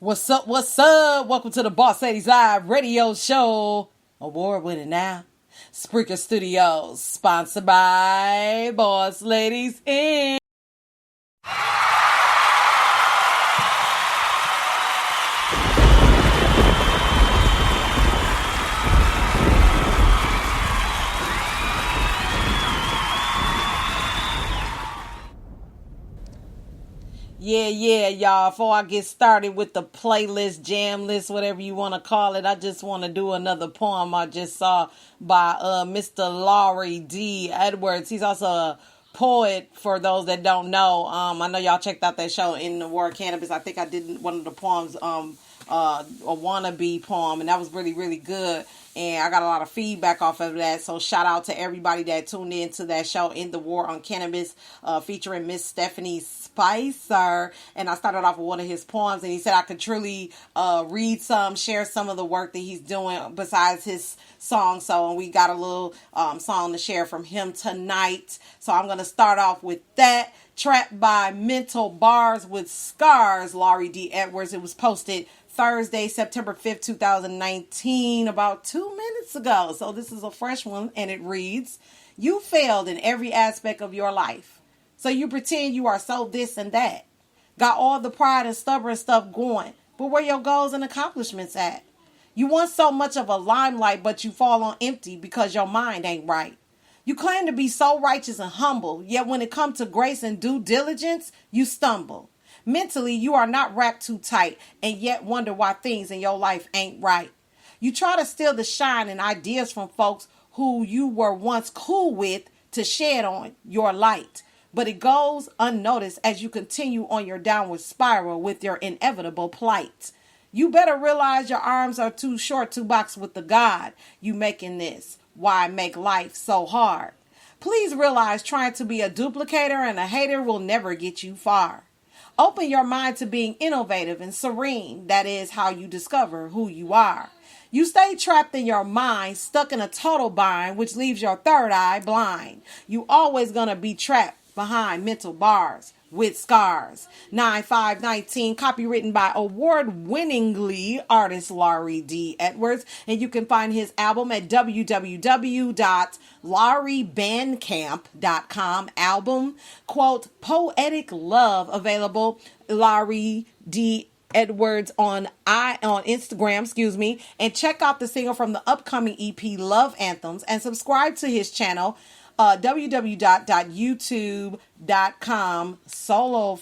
What's up? What's up? Welcome to the Boss Ladies Live radio show. Award winning now. Spreaker Studios, sponsored by Boss Ladies Inc. Yeah, y'all. Before I get started with the playlist, jam list, whatever you want to call it, I just want to do another poem I just saw by Mr. Laurie D. Edwards. He's also a poet, for those that don't know. I know y'all checked out that show, In the War of Cannabis. I think I did one of the poems, a wannabe poem, and that was really, really good. And I got a lot of feedback off of that. So shout out to everybody that tuned in to that show, In the War on Cannabis, featuring Miss Stephanie Spicer. And I started off with one of his poems, and he said I could truly read some, share some of the work that he's doing besides his song. So we got a little song to share from him tonight. So I'm going to start off with that. Trapped by Mental Bars with Scars, Laurie D. Edwards. It was posted Thursday, September 5th, 2019, about 2 minutes ago. So this is a fresh one, and it reads, you failed in every aspect of your life. So you pretend you are so this and that. Got all the pride and stubborn stuff going, but where your goals and accomplishments at? You want so much of a limelight, but you fall on empty because your mind ain't right. You claim to be so righteous and humble, yet when it comes to grace and due diligence, you stumble. Mentally, you are not wrapped too tight, and yet wonder why things in your life ain't right. You try to steal the shine and ideas from folks who you were once cool with to shed on your light. But it goes unnoticed as you continue on your downward spiral with your inevitable plight. You better realize your arms are too short to box with the God you making this. Why make life so hard? Please realize trying to be a duplicator and a hater will never get you far. Open your mind to being innovative and serene. That is how you discover who you are. You stay trapped in your mind, stuck in a total bind, which leaves your third eye blind. You always gonna be trapped behind mental bars with scars. 9519, copywritten by award-winningly artist Laurie D. Edwards. And you can find his album at www.lauriebandcamp.com. Album, quote, Poetic Love, available Laurie D. Edwards on Instagram, and check out the single from the upcoming EP Love Anthems, and subscribe to his channel www.youtube.com Soul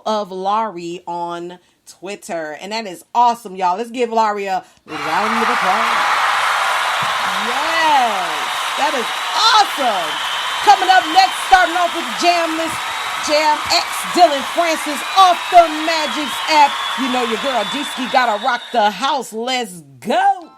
of Laurie on Twitter. And that is awesome, y'all. Let's give Laurie a round of applause. Yes, that is awesome. Coming up next, starting off with Jam List, Jam X, Dylan Francis off the Magic's app. You know your girl Disky gotta rock the house. Let's go.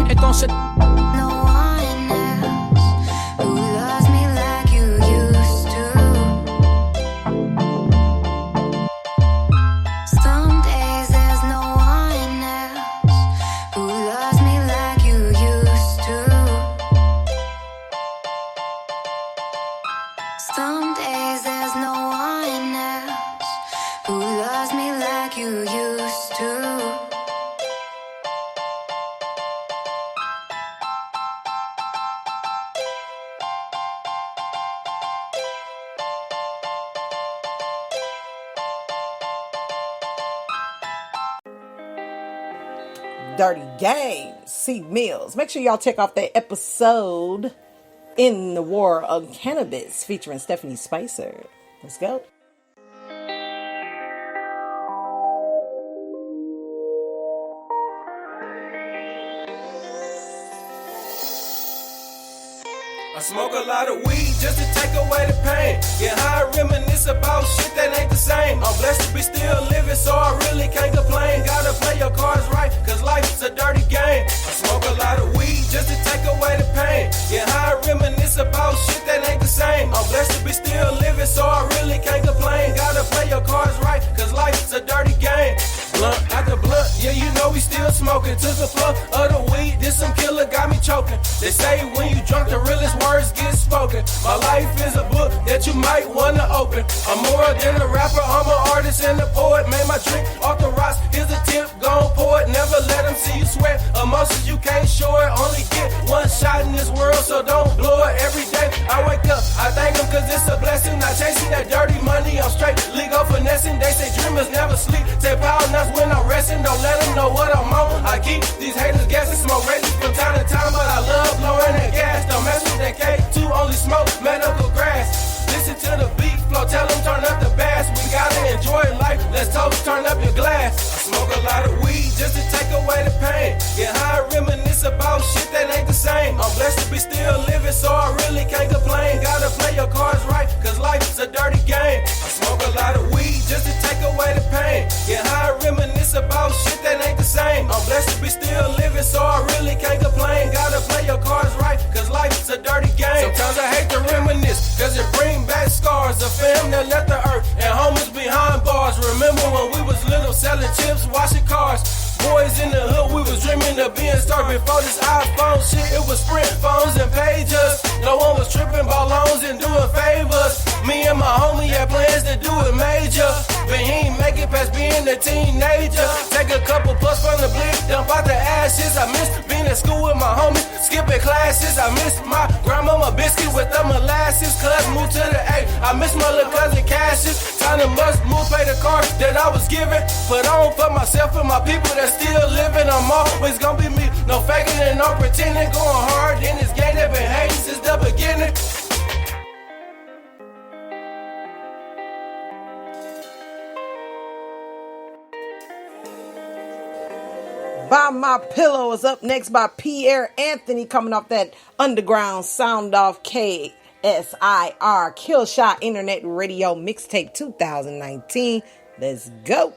Entonces No one else who loves me like you used to. Some days there's no one else who loves me like you used to. Some days there's no one else who loves me like you used to. Dirty Game, C Mills. Make sure y'all check out that episode In the War of Cannabis featuring Stephanie Spicer. Let's go. I smoke a lot of weed just to take away the pain. Get high, reminisce about shit that ain't the same. I'm blessed to be still living, so I really can't complain. Gotta play your cards right, cause life's a dirty game. I smoke a lot of weed just to take away the pain. Get high, reminisce about shit that ain't the same. I'm blessed to be still living, so I really can't complain. Gotta play your cards right, cause life's a dirty game. Blunt after blunt, yeah, you know we still smoking. Took a puff of the weed, this some killer got me choking. They say when you drunk, the realest words get spoken. My life is a book that you might wanna open. I'm more than a rapper, I'm an artist and a poet. Made my drink off the rocks, here's a tip, gon' pour it. Never let them see you sweat, emotions you can't show it. Only get one shot in this world, so don't blow it. Every day I wake up, I thank them cause it's a blessing. Not chasing that dirty money, I'm straight legal finessing. They say dreamers never sleep, take power nuts when I'm resting. Don't let them know what I'm on. I keep these haters guessing, smoke racing from time to time, but I love blowing that gas. Don't mess with that K2, only smoke medical grass. Listen to the beat flow, tell them turn up the bass. We gotta enjoy life, let's toast, turn up your glass. I smoke a lot of weed just to take away the pain. Get high, reminisce about shit that ain't the same. I'm blessed to be still living, so I really can't complain. Gotta play your cards right, cause life's a dirty game. I smoke a lot of weed just to take away the pain. Get high, reminisce about shit that ain't the same. I'm blessed to be still living, so I really can't complain. Gotta play your cards right, cause life's a dirty game. Sometimes I hate to reminisce, cause it brings back scars. A fam that left the earth and homies behind bars. Remember when we was little selling chips, washing cars. Boys in the hood, we was dreaming of being stars. Before this iPhone shit, it was Sprint phones and pages. No one was tripping about loans and doing favors. Me and my homie had plans to do it major, but he ain't make it past being a teenager. Take a couple puffs from the blick, dump out the ashes. I miss being at school with my homies, skipping classes. I miss my grandmama biscuit with the molasses. Cuz moved to the A. I miss my little cousin Cassius. Time to must move, pay the car that I was given. Put on for myself and my people that still living. I'm always gonna be me, no faking and no pretending. Going hard in this game that been hating since the beginning. By My Pillow is up next by Pierre Anthony, coming off that underground sound off KSIR Killshot Internet Radio Mixtape 2019. Let's go.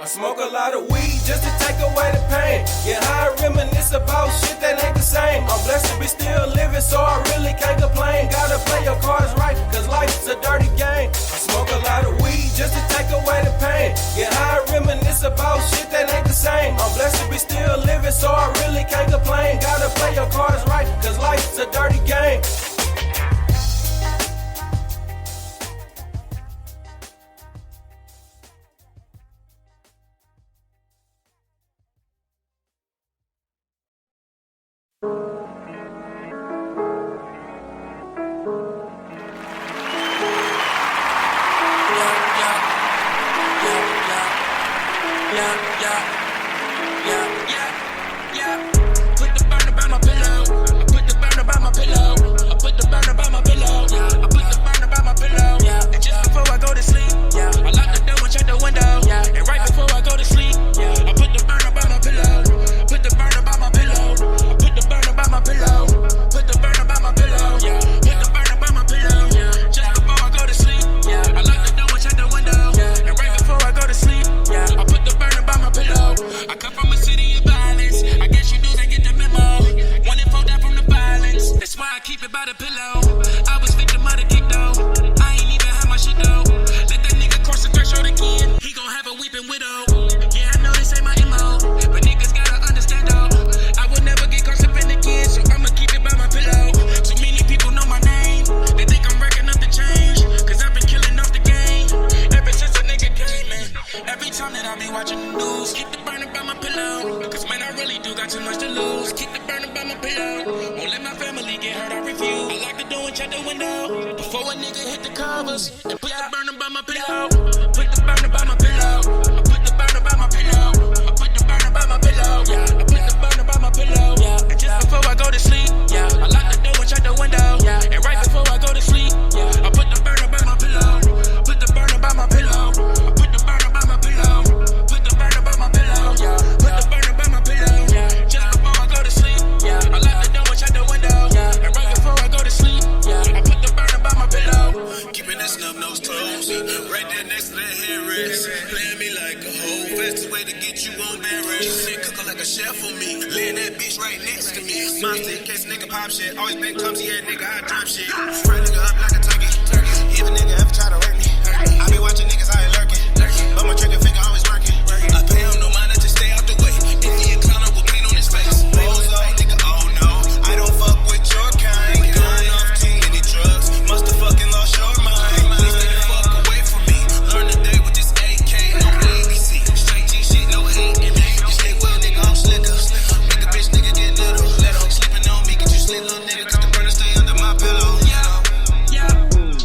I smoke a lot of weed just to take away the pain. Get high, reminisce about shit that ain't the same. I'm blessed to be still living, so I really can't complain. Gotta play your cards right, cause life's a dirty game. I smoke a lot of weed just to take away the pain. Get high, reminisce about shit that ain't the same. I'm blessed to be still living, so I really can't complain. Gotta play your cards right, cause life's a dirty game. Put the burner by my pillow. too much to lose. Keep the burner by my pillow. Won't let my family get hurt, I refuse. I like to do and check the window before a nigga hit the covers. And put the burner by my pillow. Put the burner by my pillow. I put the burner by my pillow. I put the burner by my pillow. Yeah, I put the burner by my pillow. Yeah, and just before I go to sleep, yeah, I lock the door and check the window. Yeah, and right before I go to sleep, yeah, I put the burner by my pillow. Put the burner by my pillow. I put the burner by my pillow. Put the burner by my pillow. Yeah, put the burner by my pillow. Yeah, just before I go to sleep, yeah, I lock the door and check the window. Yeah, and right before I go to sleep, yeah, I put the burner by my pillow. Keeping that snub nose close, right there next to that headrest. Playing me like a hoe, fastest way to get you on bed rest. Shit cooking like a chef for me, laying that bitch right next to me. Monster in case nigga pop shit, always been clumsy, yeah nigga I drop shit. Fry nigga up like a turkey. If a nigga ever try to hurt me, I be watching niggas out here lurking, but my trigger finger always working. I pay him no mind to stay out the way. If he a clown, I will paint on his face. Rolls up, nigga, oh no, I don't fuck with your kind. Going off too many drugs, musta fucking lost your mind. Please stay the fuck away from me. Learn today with this AK, no ABC. Straight G shit, no hate. You stay well, nigga, I'm slicker. Make a bitch nigga get little. Sleeping on me, get you slit, little nigga, cause the burner stay under my pillow.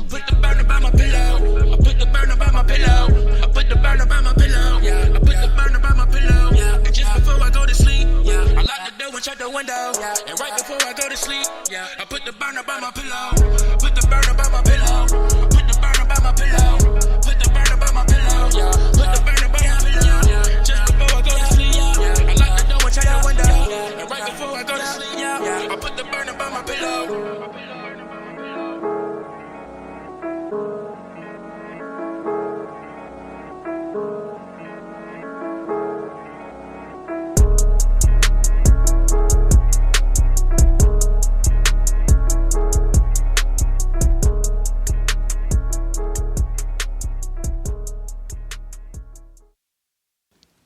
Put the burner by my pillow. I put the burner by my pillow. I put the burner by my pillow. Yeah, I put the burner by my pillow. Yeah, and just before I go to sleep, yeah, I lock the door and shut the window. Yeah, and right before I go to sleep, yeah, I put the burner by my pillow. Put the burner by my pillow. I put the burner by my pillow. Put the burner by my pillow. Yeah, put the burner by my pillow. Yeah, just before I go to sleep, yeah, I lock the door and shut the window. And right before I go to sleep, yeah, I put the burner by my pillow.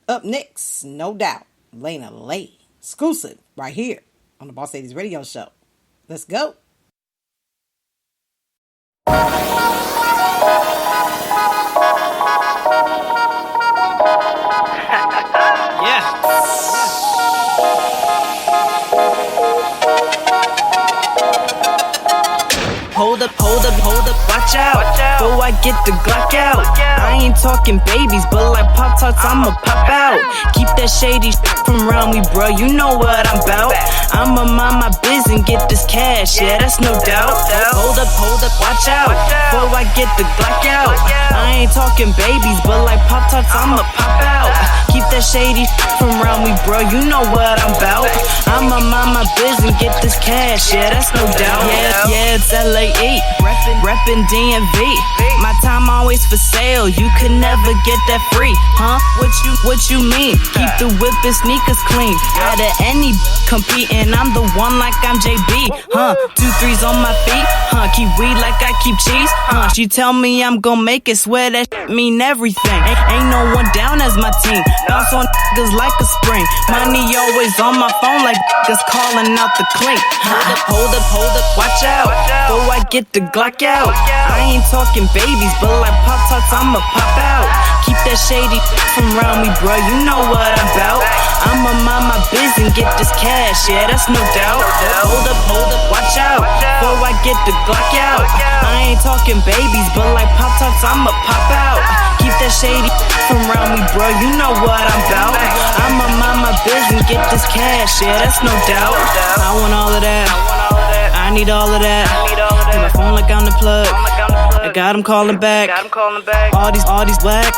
Up next, no doubt, Lena Lay, exclusive right here on the Boss Ladies Radio Show. Let's go. Hold up, watch out. Before I get the Glock out. I ain't talking babies, but like Pop Tarts, I'ma pop out. Keep that shady from around me, bro, you know what I'm about. I'ma mind my biz and get this cash, yeah, that's no doubt. Hold up, watch out. Before I get the Glock out. I ain't talking babies, but like Pop Tarts, I'ma pop out. Keep that shady from around me, bro, you know what I'm about. I'ma mind my biz and get this cash, yeah, that's no doubt. Yeah, it's LA8, reppin' DMV. My time always for sale, you could never get that free, huh? What you mean? Keep the whip and sneakers clean. Out of any competing, I'm the one like I'm JB, huh? 2 3s on my feet, huh? Keep weed like I keep cheese, huh? She tell me I'm gon' make it, swear that mean everything. Ain't no one down as my team. Bounce on niggas like a spring. Money always on my phone like niggas calling out the clink. Hold up, watch out. Before I get the Glock out. I ain't talking babies, but like Pop Tarts, I'ma pop out. Keep that shady from around me, bro, you know what I'm about. I'ma mind my biz and get this cash, yeah, that's no doubt. Hold up, watch out. Before I get the Glock out. I ain't talking babies, but like Pop Tarts, I'ma pop out. Keep that shady from around me, bro, you know what I'm about. I'ma mind my biz and get this cash, yeah, that's no doubt. I want all of that. I need all of that. Hit my phone like I'm the plug. I got him calling back. All these black.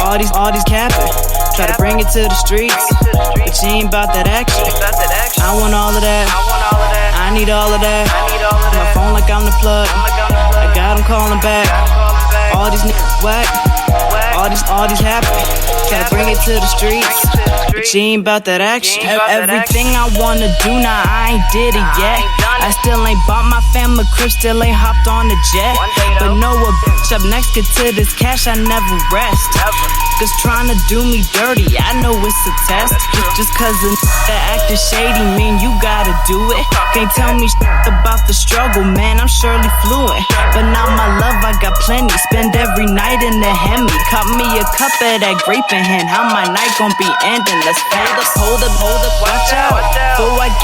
All these capping. Try to bring it to the streets, but she ain't about that action. I want all of that. I need all of that. Hit my phone like I'm the plug. I got him calling back. All these niggas whack. All these capping. Try to bring it to the streets, but she ain't about that action. Everything I wanna do now, I ain't did it yet. I still ain't bought my family crib, still ain't hopped on the jet. But know a bitch up next, get to this cash, I never rest. Cause trying to do me dirty, I know it's a test. Just cause a that acting shady mean you gotta do it. Can't tell me about the struggle, man, I'm surely fluent. But now my love, I got plenty, spend every night in the Hemi. Cut me a cup of that grape in hand, how my night gon' be ending. Let's hold up, watch out.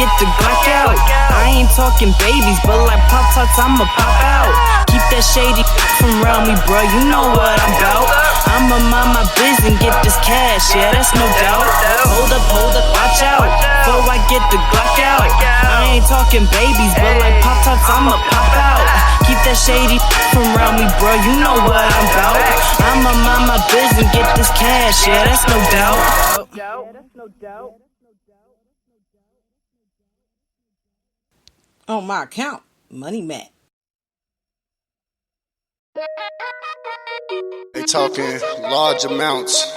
get the Glock out. I ain't talking babies, but like Pop-Tarts, I'ma pop out. Keep that shady from around me, bruh, you know what I'm about. I'ma mind my business and get this cash, yeah, that's no doubt. Hold up, watch out, before I get the Glock out. I ain't talking babies, but like Pop-Tarts, I'ma pop out. Keep that shady from around me, bruh, you know what I'm about. I'ma mind my business and get this cash, yeah, that's no doubt. On my account, Money Matt. They talking large amounts.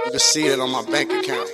You can see it on my bank account.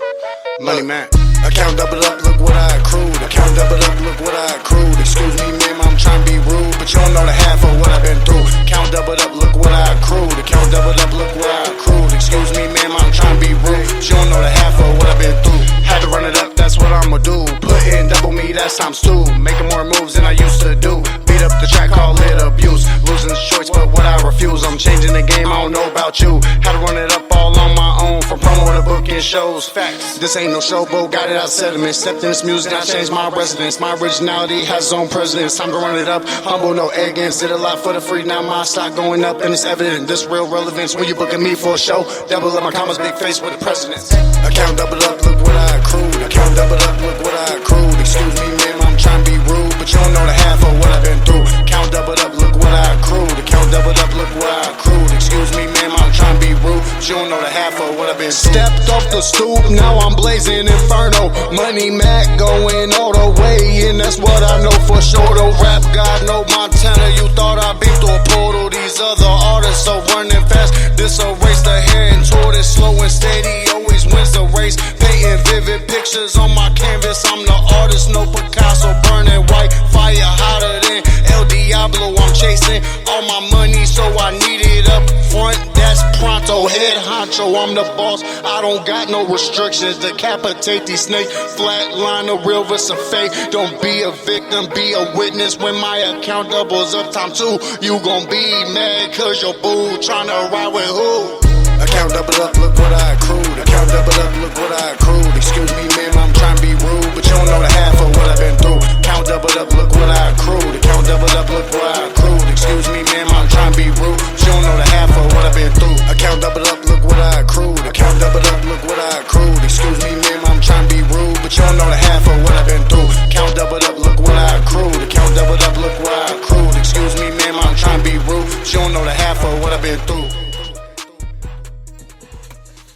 Money man. Account double up, look what I accrued. Account double up, look what I accrued. Excuse me, ma'am, I'm trying to be rude, but you don't know the half of what I've been through. Account double up, look what I accrued. Account double up, look what I accrued. Excuse me, ma'am, I'm trying to be rude, but you don't know the half of what I've been through. Had to run it up, that's what I'ma do. Put in double me, that's times two. Making more moves than I used to do. Beat up the track, call it abuse. Losing the choice, but what I refuse. I'm changing the game, I don't know about you. Had to run it up all on my own. From promo to booking shows, facts. This ain't no showboat, got it out sediment. Stepped in this music, I changed my residence. My originality has its own presidents. Time to run it up, humble, no arrogance. Did a lot for the free, now my stock going up, and it's evident. This real relevance when you booking me for a show. Double up my commas, big face with the presidents. Account double up, look what I accrued. Account double up, look what I accrued. Excuse me, ma'am, I'm trying to be rude, but you don't know the half of what I've been through. Count double up, look what I accrued. Account double up, look what I accrued. Excuse me, ma'am, I'm trying to be rude, but you don't know the half of what I've been through. Stepped off the stoop, now I'm blazing inferno. Money Mac going all the way, and that's what I know for sure. The rap god, no Montana, you thought I'd be through a portal. These other artists are running fast. This a race, the hair and tortoise, slow and steady, always wins the race. Painting vivid pictures on my canvas, I'm the artist, no Picasso. Burning white fire hotter than El Diablo. I'm chasing all my money, so I need it up front. That's pronto, head honcho, I'm the boss. I don't got no restrictions. Decapitate these snakes, flatline the real versus fake. Don't be a victim, be a witness. When my account doubles up time two, you gon' be mad cause your boo tryna ride with who? Account double up, look what I accrued. Account double up, look what I accrued. Excuse me, ma'am, I'm trying to be rude, but you don't know the half of what I've been through. Count double up, look what I accrued. Account double up, look what I accrued. Excuse me, ma'am, I'm trying to be rude, but you don't know the half of what I've been through. Account double up, look what I accrued. Account double up, look what I accrued. Excuse me, ma'am, I'm trying to be rude, but you don't know the half of what I've been through. Count double up, look what I accrued. Account double up, look what I accrued. Excuse me, ma'am, I'm trying to be rude, but you don't know the half of what I've been through.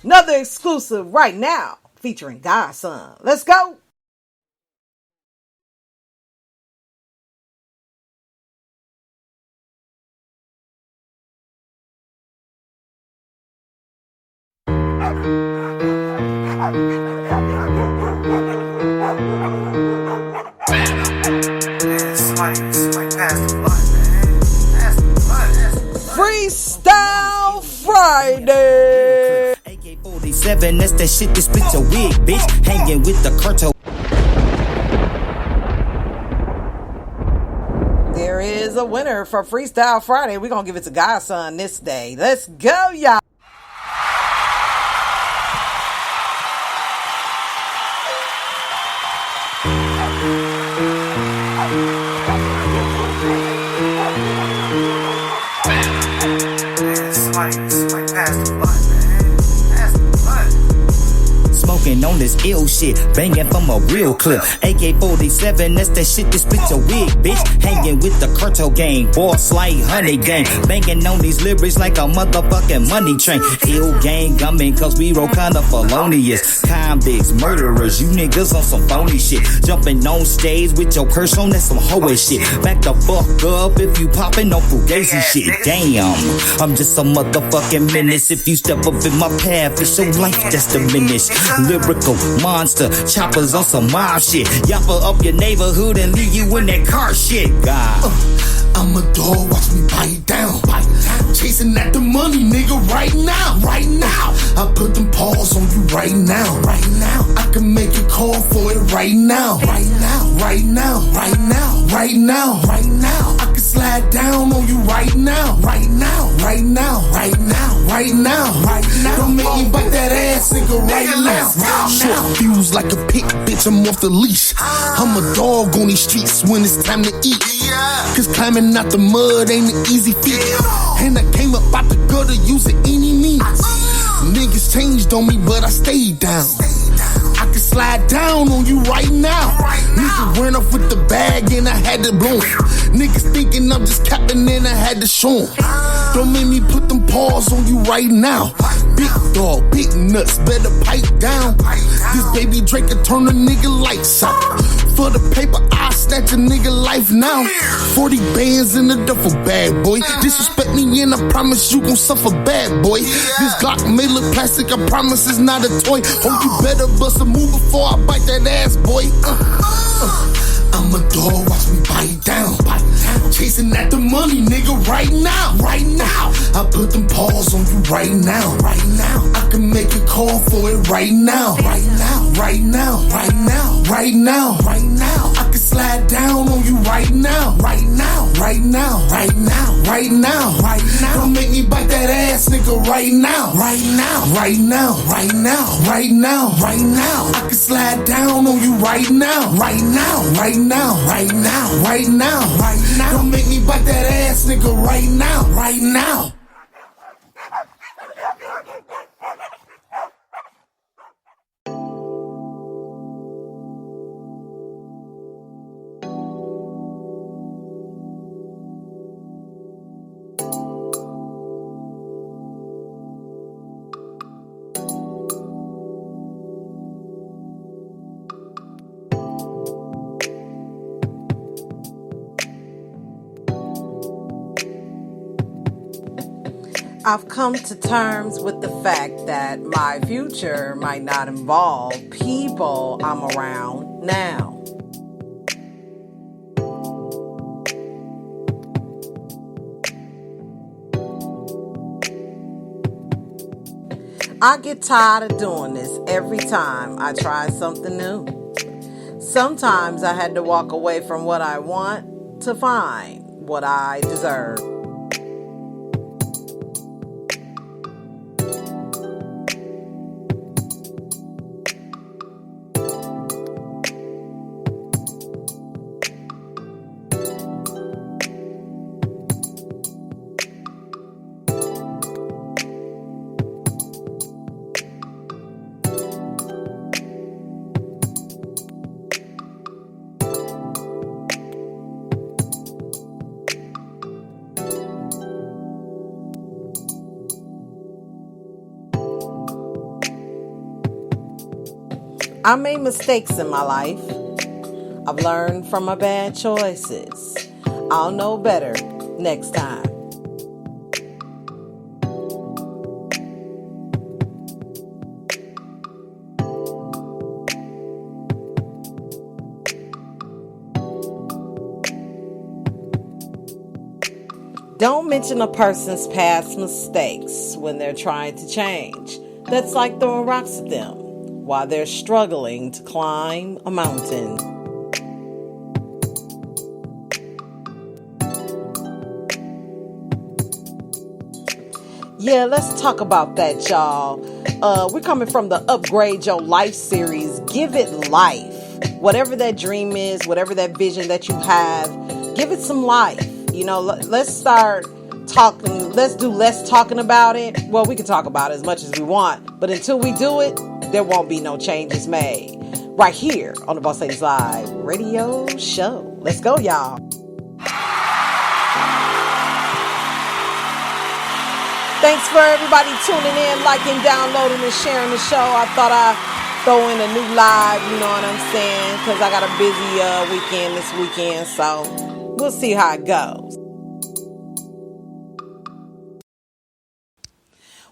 Another exclusive right now featuring Godson. Let's go. Freestyle Friday. AK-47, that's that shit that split your wig, bitch. Hanging with the cartel. There is a winner for Freestyle Friday. We're going to give it to Godson this day. Let's go, y'all. Smoking on this ill shit, banging from a real clip. AK-47, that's that shit that split your wig, bitch. Hanging with the cartel gang, boss like honey gang. Banging on these lyrics like a motherfucking money train. Ill gang gumming, cause we roll kinda felonious. Convicts, murderers, you niggas on some phony shit. Jumping on stage with your purse on, that's some hoe shit. Back the fuck up if you popping on fugazi shit. Damn, I'm just a motherfucking menace. If you step up in my path, it's your life that's diminished. Lyrical monster, choppers on some mob shit. Yapper up your neighborhood and leave you in that car shit. God. I'm a dog, watch me bite down. Chasing at the money, nigga, right now. I put them paws on you right now. I can make a call for it right now. I can slide down on you right now. Right now. Right now. Right now. Right now. Right now. Don't make me bite that ass, nigga, right now. Short fuse like a pig, bitch, I'm off the leash. I'm a dog on these streets when it's time to eat. Cause climbing out the mud ain't an easy feat. And I came up out the gutter using any means. Niggas changed on me, but I stayed down. I can slide down on you right now. Niggas ran off with the bag and I had to blow 'em. Niggas thinking I'm just capping and I had to show 'em. Don't make me put them paws on you right now. Big dog, big nuts, better pipe down. This baby Drake can turn a nigga lights out. For the paper, I snatch a nigga life now. 40 bands in the duffel bag, boy. Disrespect me and I promise you gon' suffer bad, boy. This Glock may look plastic, I promise it's not a toy. Oh, you better bust a move before I bite that ass, boy. I'm a dog, watch me bite down. Chasing at the money, nigga, right now. Right now. I put them paws on you right now. Right now. I can make a call for it right now. Right now. Right now. Right now. Right now. Right now. I can slide down on you right now. Right now. Right now. Right now. Right now. Right now. Don't make me bite that ass, nigga, right now. Right now. Right now. Right now. Right now. Right now. I can slide down on you right now. Right now. Right now. Right now. Right now. Right now. Don't make me bite that ass, nigga, right now. Right now. I've come to terms with the fact that my future might not involve people I'm around now. I get tired of doing this every time I try something new. Sometimes I had to walk away from what I want to find what I deserve. I made mistakes in my life. I've learned from my bad choices. I'll know better next time. Don't mention a person's past mistakes when they're trying to change. That's like throwing rocks at them while they're struggling to climb a mountain. Yeah, let's talk about that, y'all. We're coming from the Upgrade Your Life series. Give it life. Whatever that dream is, whatever that vision that you have, give it some life. You know, let's start talking. Let's do less talking about it. Well, we can talk about it as much as we want, but until we do it, there won't be no changes made. Right here on the Boss Ladies Live radio show. Let's go, y'all. Thanks for everybody tuning in, liking, downloading, and sharing the show. I thought I'd throw in a new live, you know what I'm saying? Because I got a busy weekend this weekend, so we'll see how it goes.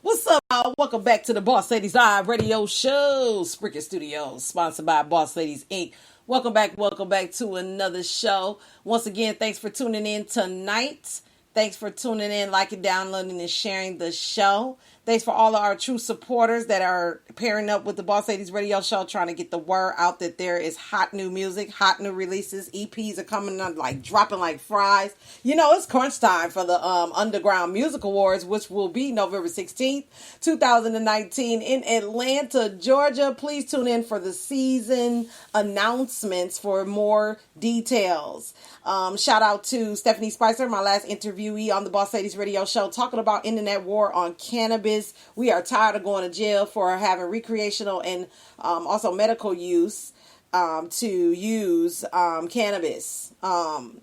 What's up, y'all? Welcome back to the Boss Ladies Live radio show. Spreaker Studios, sponsored by Boss Ladies Inc. Welcome back to another show. Once again, thanks for tuning in tonight. Thanks for tuning in, liking, downloading, and sharing the show. Thanks for all of our true supporters that are pairing up with the Boss Ladies Radio Show, trying to get the word out that there is hot new music, hot new releases. EPs are coming on, like dropping like fries. You know, it's crunch time for the Underground Music Awards, which will be November 16th, 2019 in Atlanta, Georgia. Please tune in for the season announcements for more details. Shout out to Stephanie Spicer, my last interviewee on the Boss Ladies Radio Show, talking about internet war on cannabis. We are tired of going to jail for having recreational and also medical use to use cannabis.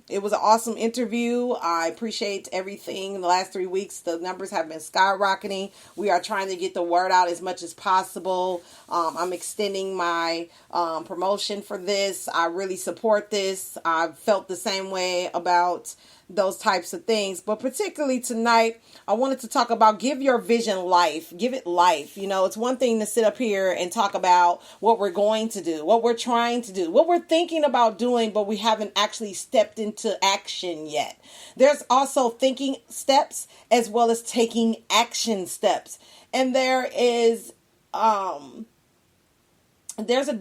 It was an awesome interview. I appreciate everything. In the last 3 weeks, the numbers have been skyrocketing. We are trying to get the word out as much as possible. I'm extending my promotion for this. I really support this. I've felt the same way about those types of things, but particularly tonight, I wanted to talk about give your vision life, give it life. You know, it's one thing to sit up here and talk about what we're going to do, what we're trying to do, what we're thinking about doing, but we haven't actually stepped into action yet. There's also thinking steps as well as taking action steps. And there's a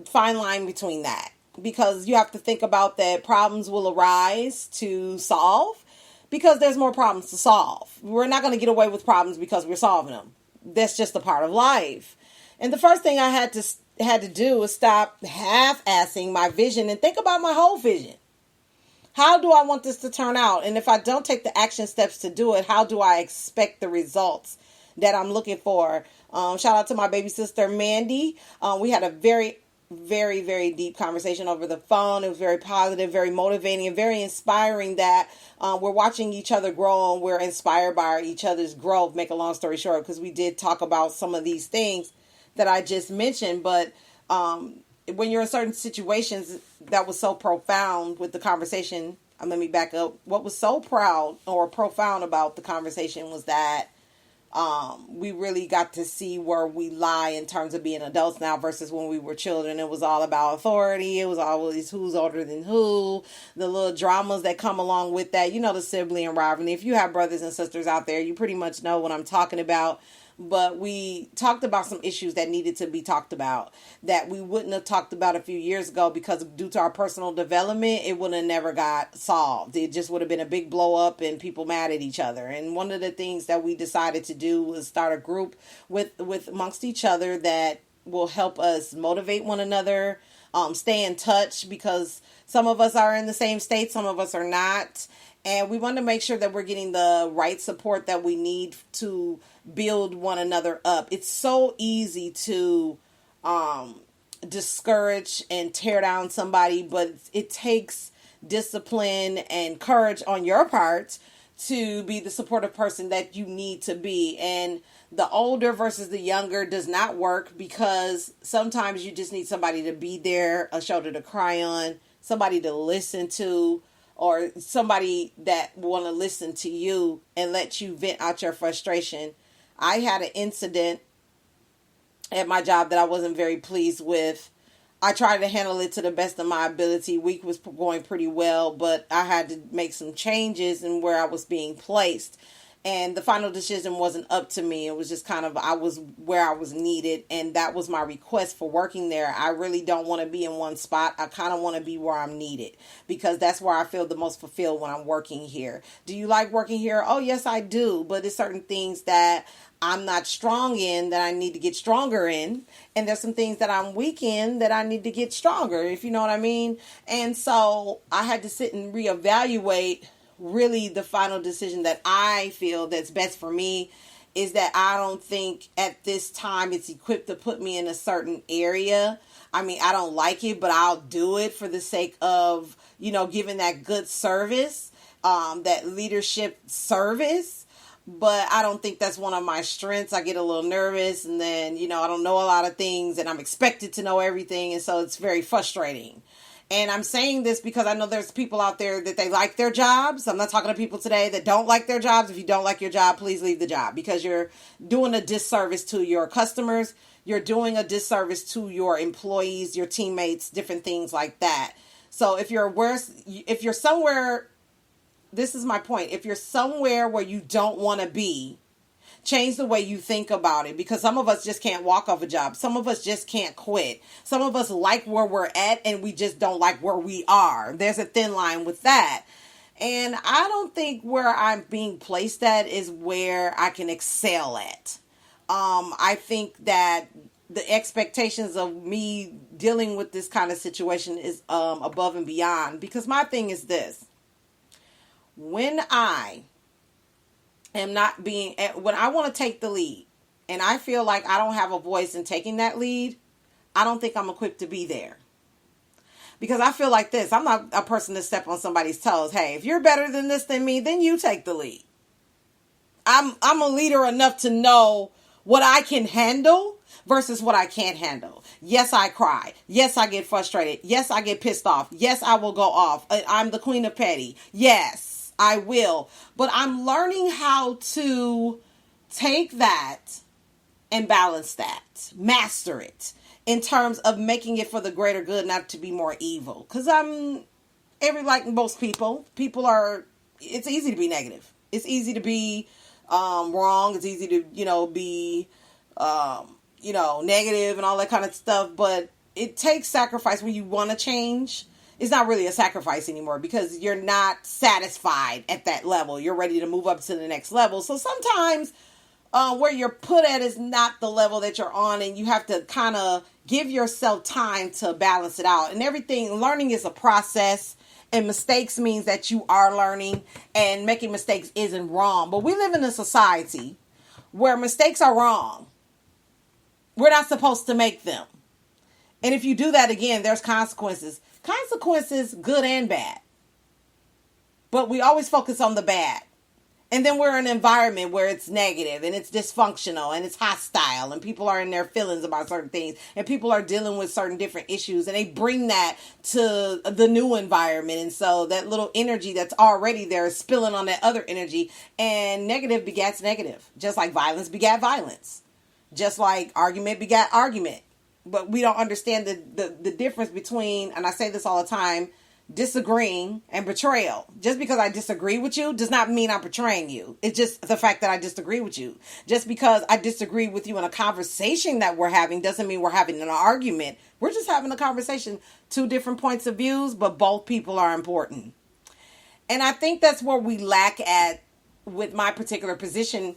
fine line between that. Because you have to think about that problems will arise to solve because there's more problems to solve. We're not going to get away with problems because we're solving them. That's just a part of life. And the first thing I had to do was stop half-assing my vision and think about my whole vision. How do I want this to turn out? And if I don't take the action steps to do it, how do I expect the results that I'm looking for? Shout out to my baby sister, Mandy. We had a very deep conversation over the phone. It was very positive, very motivating, and very inspiring that we're watching each other grow and we're inspired by each other's growth. Make a long story short, because we did talk about some of these things that I just mentioned, but when you're in certain situations, that was so profound with the conversation. Let me back up. What was so proud or profound about the conversation was that we really got to see where we lie in terms of being adults now versus when we were children. It was all about authority. It was always who's older than who, the little dramas that come along with that. You know, the sibling rivalry. If you have brothers and sisters out there, you pretty much know what I'm talking about. But we talked about some issues that needed to be talked about that we wouldn't have talked about a few years ago because due to our personal development, it would have never got solved. It just would have been a big blow up and people mad at each other. And one of the things that we decided to do was start a group with amongst each other that will help us motivate one another, stay in touch, because some of us are in the same state, some of us are not. And we want to make sure that we're getting the right support that we need to build one another up. It's so easy to discourage and tear down somebody, but it takes discipline and courage on your part to be the supportive person that you need to be. And the older versus the younger does not work, because sometimes you just need somebody to be there, a shoulder to cry on, somebody to listen to, or somebody that want to listen to you and let you vent out your frustration. I had an incident at my job that I wasn't very pleased with. I tried to handle it to the best of my ability. Week was going pretty well, but I had to make some changes in where I was being placed. And the final decision wasn't up to me. It was just kind of, I was where I was needed. And that was my request for working there. I really don't want to be in one spot. I kind of want to be where I'm needed, because that's where I feel the most fulfilled when I'm working here. Do you like working here? Oh, yes, I do. But there's certain things that I'm not strong in that I need to get stronger in. And there's some things that I'm weak in that I need to get stronger, if you know what I mean. And so I had to sit and reevaluate really the final decision that I feel that's best for me is that I don't think at this time it's equipped to put me in a certain area. I mean, I don't like it, but I'll do it for the sake of, you know, giving that good service, that leadership service. But I don't think that's one of my strengths. I get a little nervous, and then, you know, I don't know a lot of things, and I'm expected to know everything. And so it's very frustrating. And I'm saying this because I know there's people out there that they like their jobs. I'm not talking to people today that don't like their jobs. If you don't like your job, please leave the job, because you're doing a disservice to your customers. You're doing a disservice to your employees, your teammates, different things like that. So if you're somewhere this is my point. If you're somewhere where you don't want to be, change the way you think about it, because some of us just can't walk off a job. Some of us just can't quit. Some of us like where we're at and we just don't like where we are. There's a thin line with that. And I don't think where I'm being placed at is where I can excel at. I think that the expectations of me dealing with this kind of situation is above and beyond. Because my thing is this. When I am not being, when I want to take the lead and I feel like I don't have a voice in taking that lead, I don't think I'm equipped to be there. Because I feel like this, I'm not a person to step on somebody's toes. Hey, if you're better than this than me, then you take the lead. I'm a leader enough to know what I can handle versus what I can't handle. Yes, I cry. Yes, I get frustrated. Yes, I get pissed off. Yes, I will go off. I'm the queen of petty. Yes, I will. But I'm learning how to take that and balance that, master it in terms of making it for the greater good, not to be more evil. Because like most people are, it's easy to be negative. It's easy to be wrong. It's easy to, be, negative and all that kind of stuff. But it takes sacrifice when you want to change. It's not really a sacrifice anymore because you're not satisfied at that level. You're ready to move up to the next level. So sometimes where you're put at is not the level that you're on, and you have to kind of give yourself time to balance it out. And learning is a process. And mistakes means that you are learning, and making mistakes isn't wrong. But we live in a society where mistakes are wrong. We're not supposed to make them. And if you do that again, there's consequences. Consequences, good and bad. But we always focus on the bad. And then we're in an environment where it's negative and it's dysfunctional and it's hostile and people are in their feelings about certain things and people are dealing with certain different issues, and they bring that to the new environment. And so that little energy that's already there is spilling on that other energy, and negative begets negative, just like violence begat violence, just like argument begat argument. But we don't understand the difference between, and I say this all the time, disagreeing and betrayal. Just because I disagree with you does not mean I'm betraying you. It's just the fact that I disagree with you. Just because I disagree with you in a conversation that we're having doesn't mean we're having an argument. We're just having a conversation. Two different points of views, but both people are important. And I think that's where we lack at with my particular position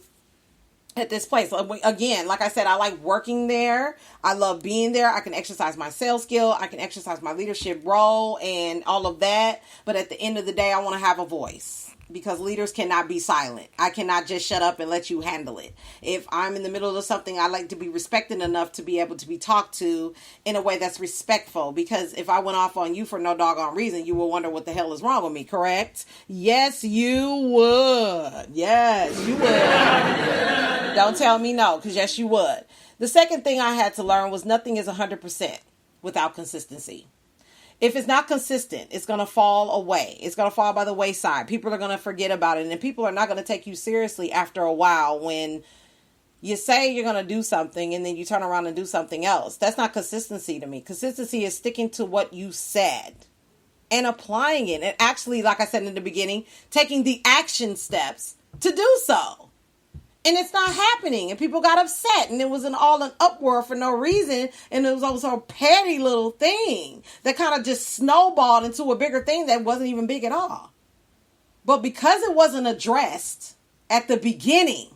at this place. Again, like I said, I like working there. I love being there. I can exercise my sales skill. I can exercise my leadership role and all of that. But at the end of the day, I want to have a voice, because leaders cannot be silent. I cannot just shut up and let you handle it. If I'm in the middle of something, I like to be respected enough to be able to be talked to in a way that's respectful. Because if I went off on you for no doggone reason, you will wonder what the hell is wrong with me, correct? Yes, you would. Yes, you would. Don't tell me no, because yes, you would. The second thing I had to learn was nothing is 100% without consistency. If it's not consistent, it's going to fall away. It's going to fall by the wayside. People are going to forget about it. And people are not going to take you seriously after a while when you say you're going to do something and then you turn around and do something else. That's not consistency to me. Consistency is sticking to what you said and applying it. And actually, like I said in the beginning, taking the action steps to do so. And it's not happening. And people got upset. And it was an uproar for no reason. And it was also a petty little thing that kind of just snowballed into a bigger thing that wasn't even big at all. But because it wasn't addressed at the beginning,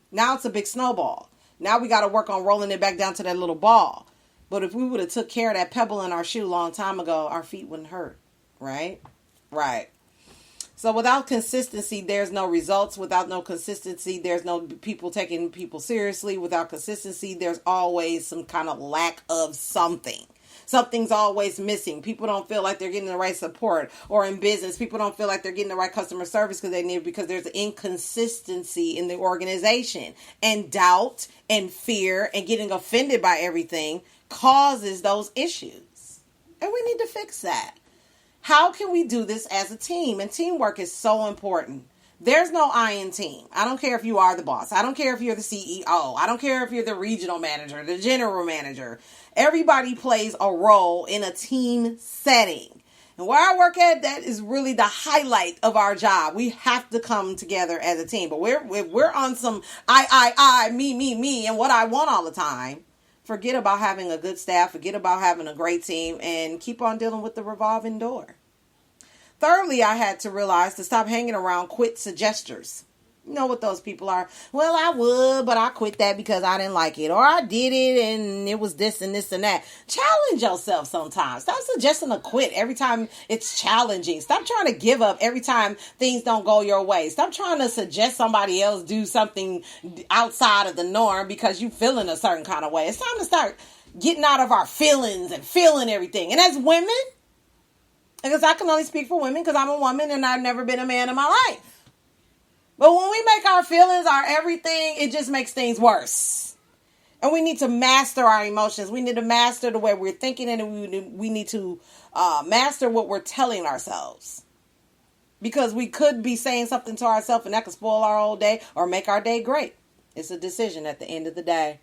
now it's a big snowball. Now we got to work on rolling it back down to that little ball. But if we would have took care of that pebble in our shoe a long time ago, our feet wouldn't hurt. Right? Right. So without consistency, there's no results. Without no consistency, there's no people taking people seriously. Without consistency, there's always some kind of lack of something. Something's always missing. People don't feel like they're getting the right support. Or in business, people don't feel like they're getting the right customer service because there's an inconsistency in the organization. And doubt and fear and getting offended by everything causes those issues. And we need to fix that. How can we do this as a team? And teamwork is so important. There's no I in team. I don't care if you are the boss. I don't care if you're the CEO. I don't care if you're the regional manager, the general manager. Everybody plays a role in a team setting. And where I work at, that is really the highlight of our job. We have to come together as a team. But we're on some me, and what I want all the time. Forget about having a good staff. Forget about having a great team. And keep on dealing with the revolving door. Thirdly, I had to realize to stop hanging around quit suggesters. You know what those people are. Well, I would, but I quit that because I didn't like it. Or I did it and it was this and this and that. Challenge yourself sometimes. Stop suggesting a quit every time it's challenging. Stop trying to give up every time things don't go your way. Stop trying to suggest somebody else do something outside of the norm because you feeling a certain kind of way. It's time to start getting out of our feelings and feeling everything. And as women, because I can only speak for women because I'm a woman and I've never been a man in my life. But when we make our feelings our everything, it just makes things worse. And we need to master our emotions. We need to master the way we're thinking, and we need to master what we're telling ourselves. Because we could be saying something to ourselves and that could spoil our whole day or make our day great. It's a decision at the end of the day.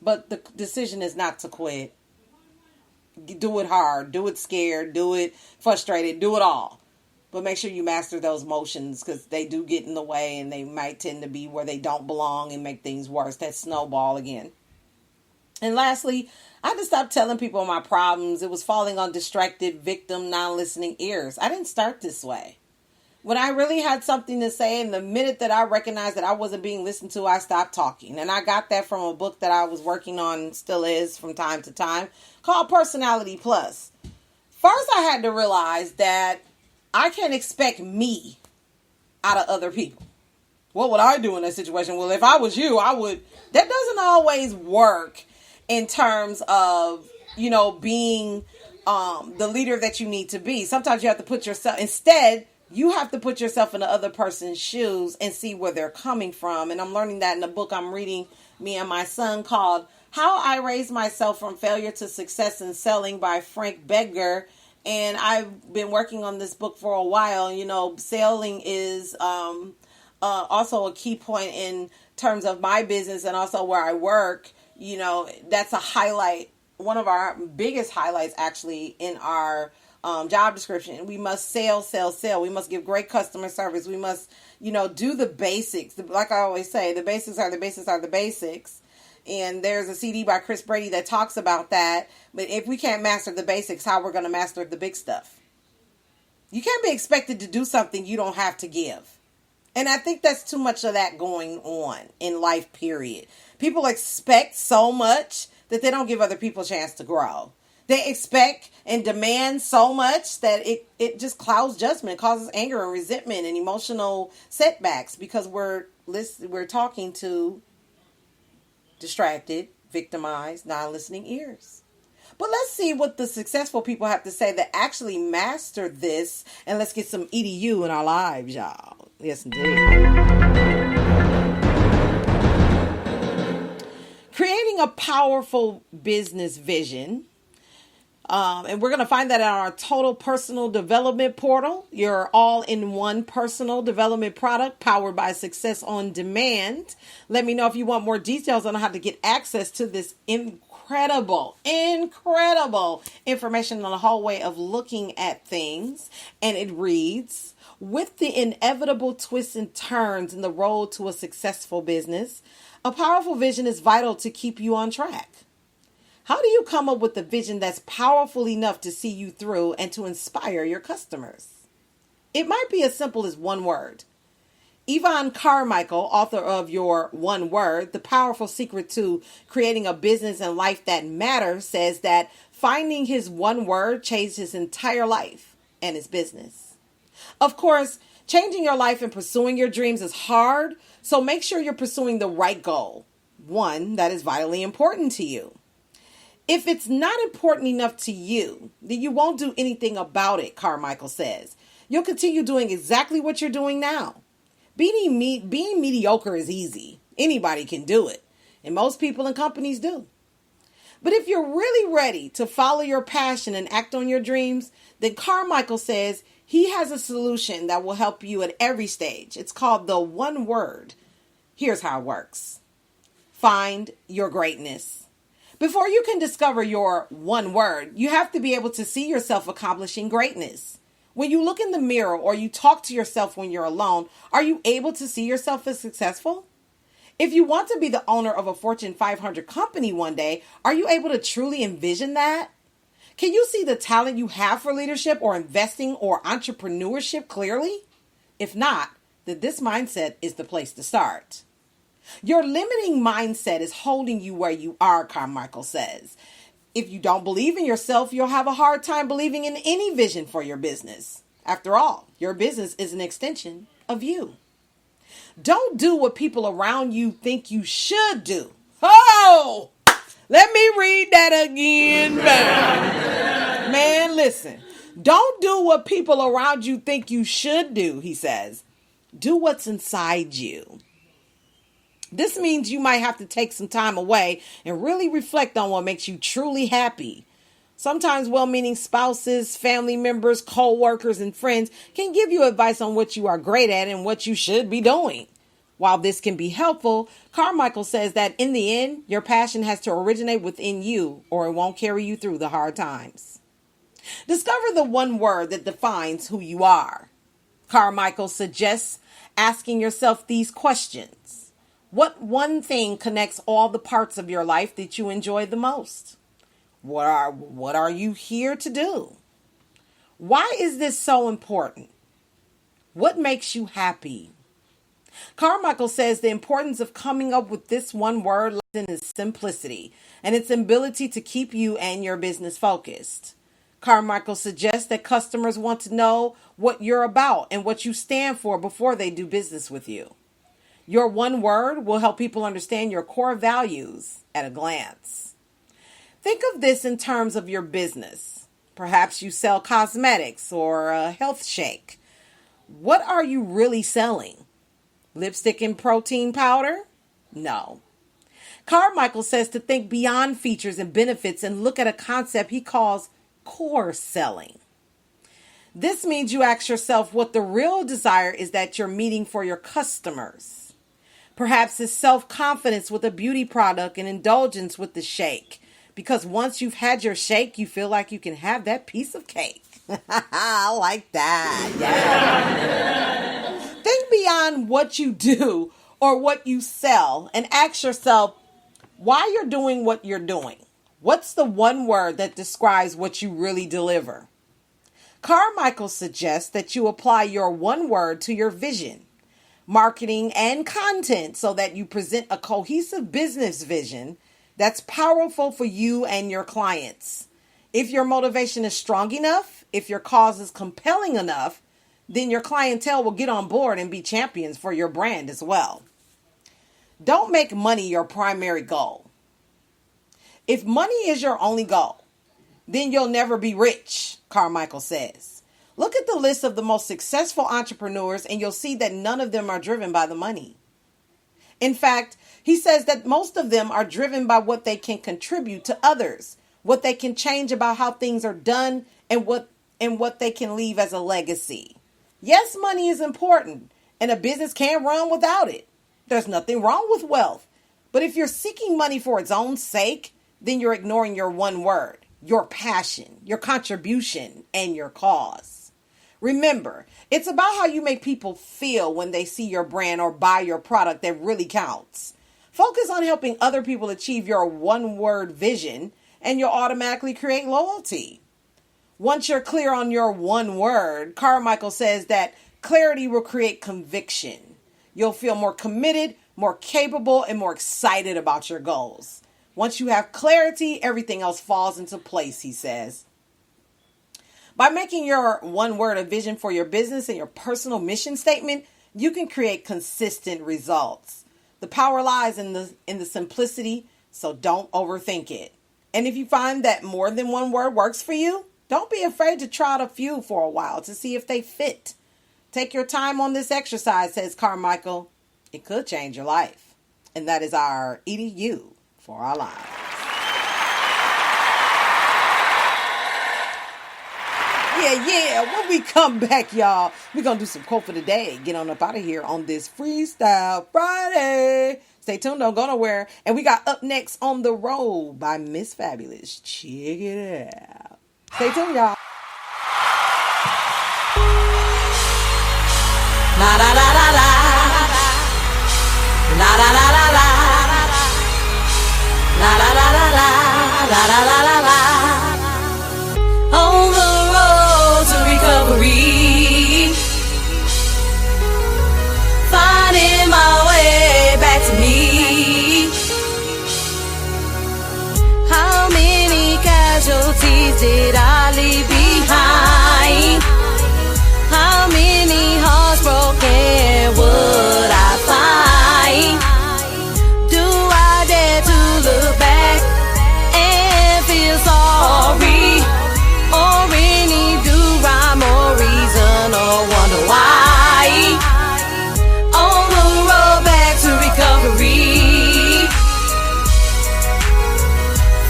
But the decision is not to quit. Do it hard, do it scared, do it frustrated, do it all. But make sure you master those emotions because they do get in the way and they might tend to be where they don't belong and make things worse. That snowball again. And lastly, I had to stop telling people my problems. It was falling on distracted, victim, non-listening ears. I didn't start this way. When I really had something to say, and the minute that I recognized that I wasn't being listened to, I stopped talking. And I got that from a book that I was working on, still is from time to time, called Personality Plus. First, I had to realize that I can't expect me out of other people. What would I do in that situation? Well, if I was you, I would. That doesn't always work in terms of, being the leader that you need to be. Sometimes you have to put yourself, instead, you have to put yourself in the other person's shoes and see where they're coming from. And I'm learning that in the book I'm reading, me and my son, called How I Raised Myself from Failure to Success in Selling by Frank Bedgar. And I've been working on this book for a while. Selling is also a key point in terms of my business and also where I work. That's a highlight, one of our biggest highlights actually in our job description. We must sell. We must give great customer service. We must, do the basics. Like I always say, the basics are the basics are the basics. And there's a CD by Chris Brady that talks about that. But if we can't master the basics, how we're going to master the big stuff? You can't be expected to do something you don't have to give. And I think that's too much of that going on in life, period. People expect so much that they don't give other people a chance to grow. They expect and demand so much that it just clouds judgment, causes anger and resentment and emotional setbacks because we're talking to distracted, victimized, non-listening ears. But let's see what the successful people have to say that actually master this, and let's get some EDU in our lives, y'all. Yes, indeed. Creating a powerful business vision. And we're going to find that on our total personal development portal, your all-in-one personal development product powered by Success on Demand. Let me know if you want more details on how to get access to this incredible information on the whole way of looking at things. And it reads, with the inevitable twists and turns in the road to a successful business, a powerful vision is vital to keep you on track. How do you come up with a vision that's powerful enough to see you through and to inspire your customers? It might be as simple as one word. Yvonne Carmichael, author of Your One Word, The Powerful Secret to Creating a Business and Life That Matters, says that finding his one word changed his entire life and his business. Of course, changing your life and pursuing your dreams is hard, so make sure you're pursuing the right goal, one that is vitally important to you. If it's not important enough to you, then you won't do anything about it, Carmichael says. You'll continue doing exactly what you're doing now. Being mediocre is easy. Anybody can do it. And most people and companies do. But if you're really ready to follow your passion and act on your dreams, then Carmichael says he has a solution that will help you at every stage. It's called the one word. Here's how it works. Find your greatness. Before you can discover your one word, you have to be able to see yourself accomplishing greatness. When you look in the mirror or you talk to yourself when you're alone, are you able to see yourself as successful? If you want to be the owner of a Fortune 500 company one day, are you able to truly envision that? Can you see the talent you have for leadership or investing or entrepreneurship clearly? If not, then this mindset is the place to start. Your limiting mindset is holding you where you are, Carmichael says. If you don't believe in yourself, you'll have a hard time believing in any vision for your business. After all, your business is an extension of you. Don't do what people around you think you should do. Oh, let me read that again. Man, listen. Don't do what people around you think you should do, he says. Do what's inside you. This means you might have to take some time away and really reflect on what makes you truly happy. Sometimes well-meaning spouses, family members, co-workers, and friends can give you advice on what you are great at and what you should be doing. While this can be helpful, Carmichael says that in the end, your passion has to originate within you or it won't carry you through the hard times. Discover the one word that defines who you are. Carmichael suggests asking yourself these questions. What one thing connects all the parts of your life that you enjoy the most? What are you here to do? Why is this so important? What makes you happy? Carmichael says the importance of coming up with this one word lies in its simplicity and its ability to keep you and your business focused. Carmichael suggests that customers want to know what you're about and what you stand for before they do business with you. Your one word will help people understand your core values at a glance. Think of this in terms of your business. Perhaps you sell cosmetics or a health shake. What are you really selling? Lipstick and protein powder? No. Carmichael says to think beyond features and benefits and look at a concept he calls core selling. This means you ask yourself what the real desire is that you're meeting for your customers. Perhaps it's self-confidence with a beauty product and indulgence with the shake. Because once you've had your shake, you feel like you can have that piece of cake. I like that. Yeah. Think beyond what you do or what you sell and ask yourself why you're doing what you're doing. What's the one word that describes what you really deliver? Carmichael suggests that you apply your one word to your vision, marketing, and content so that you present a cohesive business vision that's powerful for you and your clients. If your motivation is strong enough, if your cause is compelling enough, then your clientele will get on board and be champions for your brand as well. Don't make money your primary goal. If money is your only goal, then you'll never be rich, Carmichael says. Look at the list of the most successful entrepreneurs and you'll see that none of them are driven by the money. In fact, he says that most of them are driven by what they can contribute to others, what they can change about how things are done, and what they can leave as a legacy. Yes, money is important, and a business can't run without it. There's nothing wrong with wealth. But if you're seeking money for its own sake, then you're ignoring your one word, your passion, your contribution, and your cause. Remember, it's about how you make people feel when they see your brand or buy your product that really counts. Focus on helping other people achieve your one-word vision, and you'll automatically create loyalty. Once you're clear on your one word, Carmichael says that clarity will create conviction. You'll feel more committed, more capable, and more excited about your goals. Once you have clarity, everything else falls into place, he says. By making your one word a vision for your business and your personal mission statement, you can create consistent results. The power lies in the simplicity, so don't overthink it. And if you find that more than one word works for you, don't be afraid to try out a few for a while to see if they fit. Take your time on this exercise, says Carmichael. It could change your life. And that is our EDU for our lives. Yeah. When we come back, y'all, we're going to do some quote for the day. Get on up out of here on this Freestyle Friday. Stay tuned, don't go nowhere. And we got Up Next On The Road by Miss Fabulous. Check it out. Stay tuned, y'all. La la la la la. La la la la la. La la la la la. La la la la la. On the road to recovery, finding my way back to me. How many casualties did I leave behind? How many hearts broken would I find? Do I dare to look back and feel sorry? Or any do rhyme or reason or wonder why? On the road back to recovery,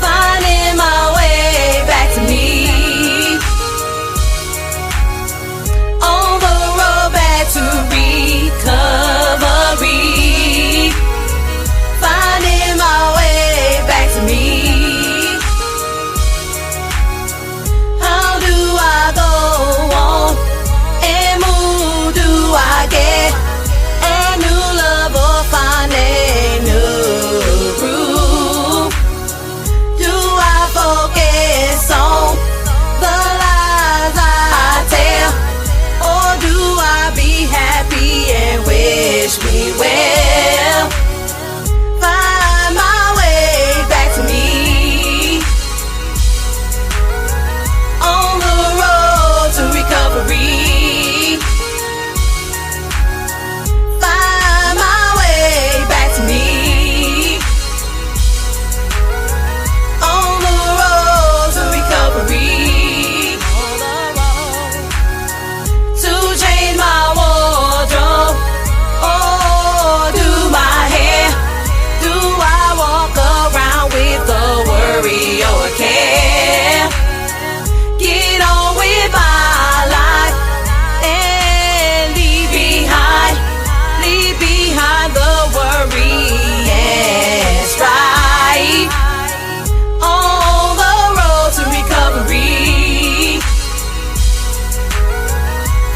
finding my way back to me. On the road back to recovery, finding my way back to me. How do I go on and move? Do I get a new love or find a new groove? Do I focus on the lies I tell, or do I be happy and wish me well? Find my way back to me. On the road to recovery, find my way back to me. On the road to recovery, on the road to change my wardrobe or do my hair. Do I walk around with a worry or a care? Get on with my life and leave behind the worry and strife. On the road to recovery,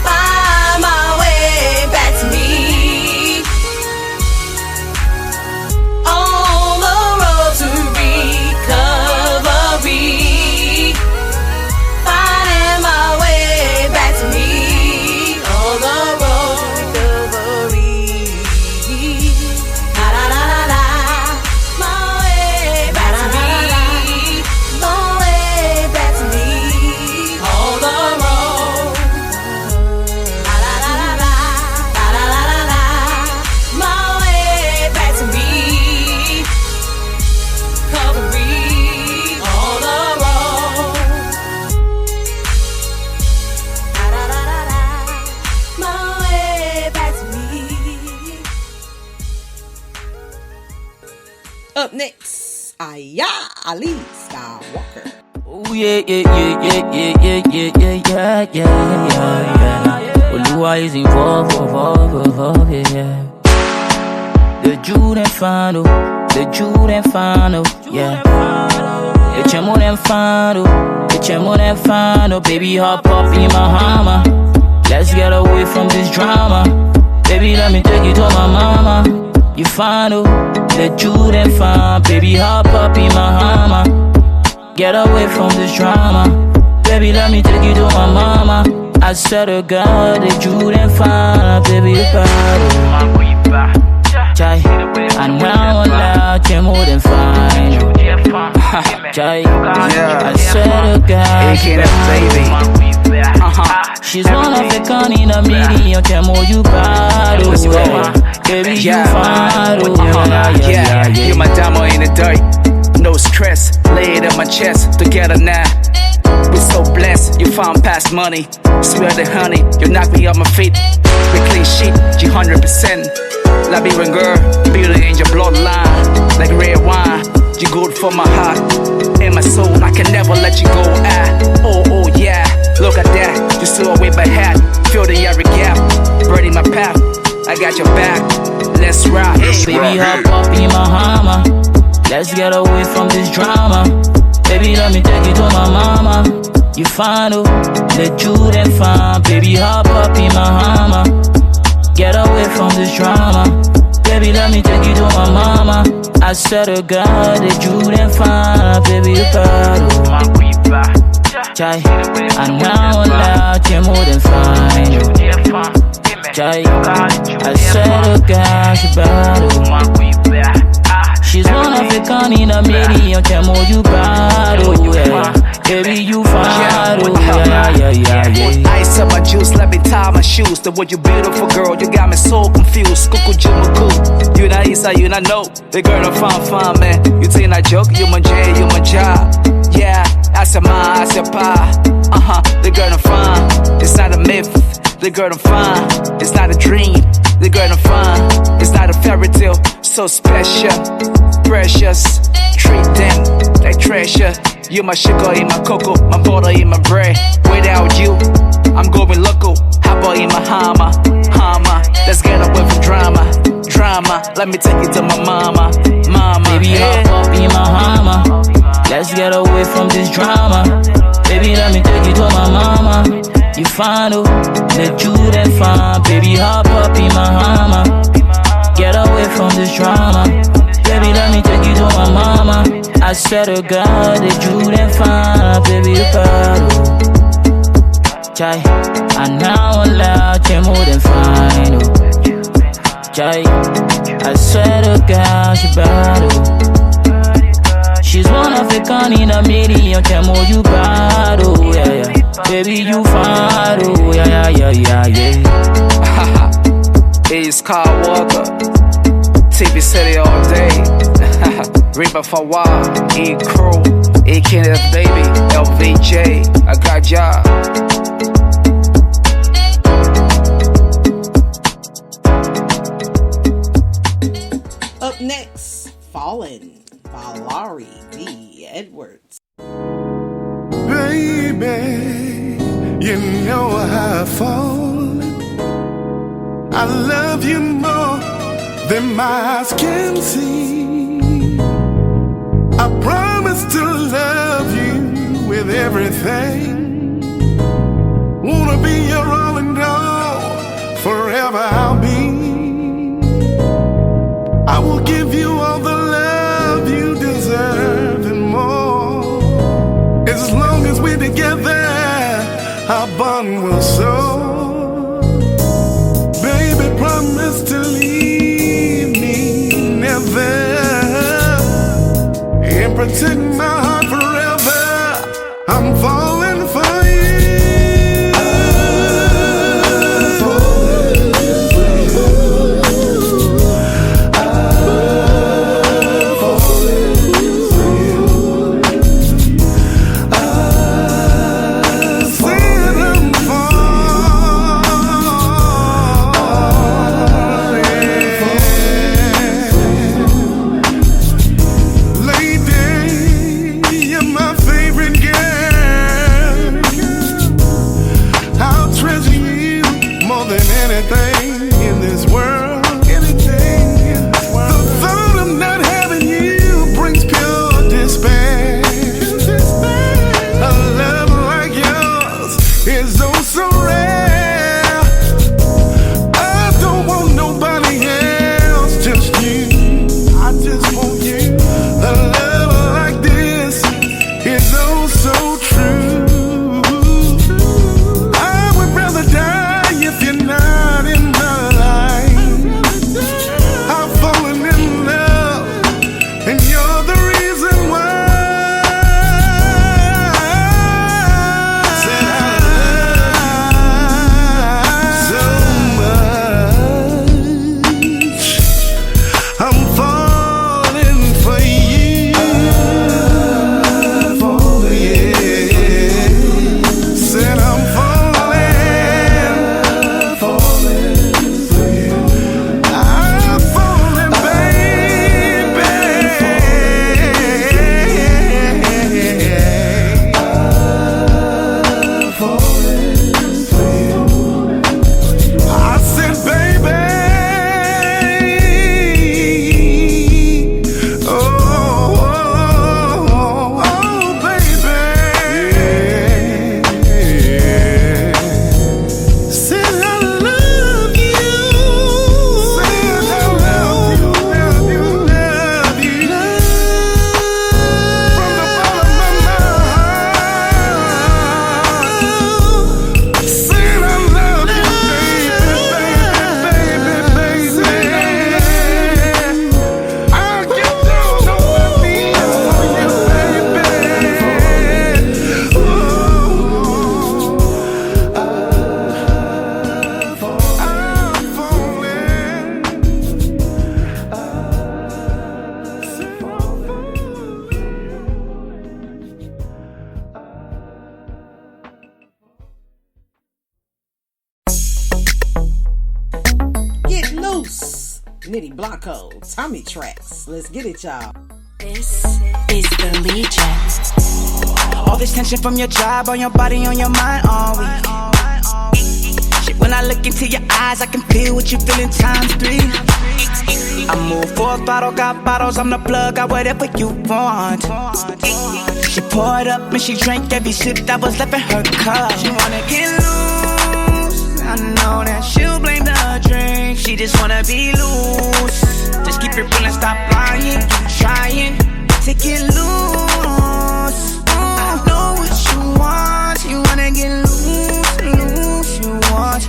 find my way back to me. On the road to recovery, finding my way back to me. On the road to recovery, la la la la la. My way back to me. My way back to me. On the road, la la la la la, la la la la la. My way back to me. Recovery, on the road. La la la la la, my way back to me. Up next, Aya Ali Skywalker. Oh yeah, yeah, yeah, yeah, yeah, yeah, yeah, yeah, yeah, yeah, yeah. Olúwa is involved, yeah. The Jude and final, yeah. The Chemo and final, baby hop up in my Hummer. Let's get away from this drama. Baby, let me take you to my mama. You final, the Jude and fine, baby hop up in my Hummer. Get away from this drama. Baby, let me take you to my mama. I said to God, the Jude and fine, baby, you bad. Chai, and now I'm loud, you're more than fine. Chai, I said to God, baby. She's one of a kind in a million, Chemo, you bad. Baby, you fine. Yeah, you're my diamond in the dirt. No stress, lay it on my chest. Together now, we're so blessed. You found past money, swear the honey. You knock me off my feet. We clean sheet, you 100%. Like me when girl, beauty in your bloodline. Like red wine, you good for my heart and my soul. I can never let you go. Oh yeah, look at that. You still away my hat, fill the every gap, burning my path. I got your back, let's ride. Baby, hop up in my Hummer. Let's get away from this drama. Baby, let me take you to my mama. You find oh, let you then find. Baby, hop up in my Hummer. Get away from this drama. Baby, let me take you to my mama. I said to God that you then find. Baby, you got Jai, and now I'm loud, you're more than fine. Jai, I said to God, she battle. She's one of a kind in a million, more you battle, yeah. Baby, you fine, yeah. Ice up my juice, let me tie my shoes. The way you beautiful girl, you got me so confused. Cuckoo, jumaku. You not Isa, you not know. The girl don't fine, man. You think I joke, you my J, you my job. Yeah, I said ma, I said pa. The girl don't fine. It's not a myth. The girl don't fine. It's not a dream. The girl don't fine. It's not a fairy tale. So special, precious. Treat them like treasure. You my sugar in my cocoa, my butter in my bread. Without you, I'm going loco. Hopper in my Hummer. Let's get away from drama. Let me take you to my mama. Baby, hop up in my Hummer. Let's get away from this drama. Baby, let me take you to my mama. You find oh, let you then find. Baby, hop up in my Hummer. Get away from this drama. Baby, let me take you to my mama. I said to God that you then find. Baby, you got Jai, and now I'm loud, you're more than fine. Oh. Jai, I said to God, she battle. She's one of a kind in a million, more you battle, yeah. Baby, you fine, oh, yeah. It's Carl Walker. TV City all day. Reaper for a while. E-Crew. E-Kenneth Baby. LVJ. I got ya. Up next, Fallen by Laurie D. Edwards. Baby, you know I've fallen. I love you more than my eyes can see. I promise to love you with everything. Wanna be your all and all, forever I'll be. I will give you all the love you deserve and more. As long as we're together, our bond will soar. Baby, promise to leave me never, and protect my heart forever. I'm falling for you. Loose, Nitty Blanco, Tommy Tracks. Let's get it, y'all. This is the Legion. All this tension from your job, on your body, on your mind all week. Shit, when I look into your eyes, I can feel what you feel in times 3. I move for a bottle, got bottles, I'm the plug, got whatever you want. She poured up and she drank every sip that was left in her cup. She wanna get loose, I know that she'll blame the drink. She just wanna be loose. Just keep it real and stop lying. Trying to get loose. I know what you want. You wanna get loose, loose. You want.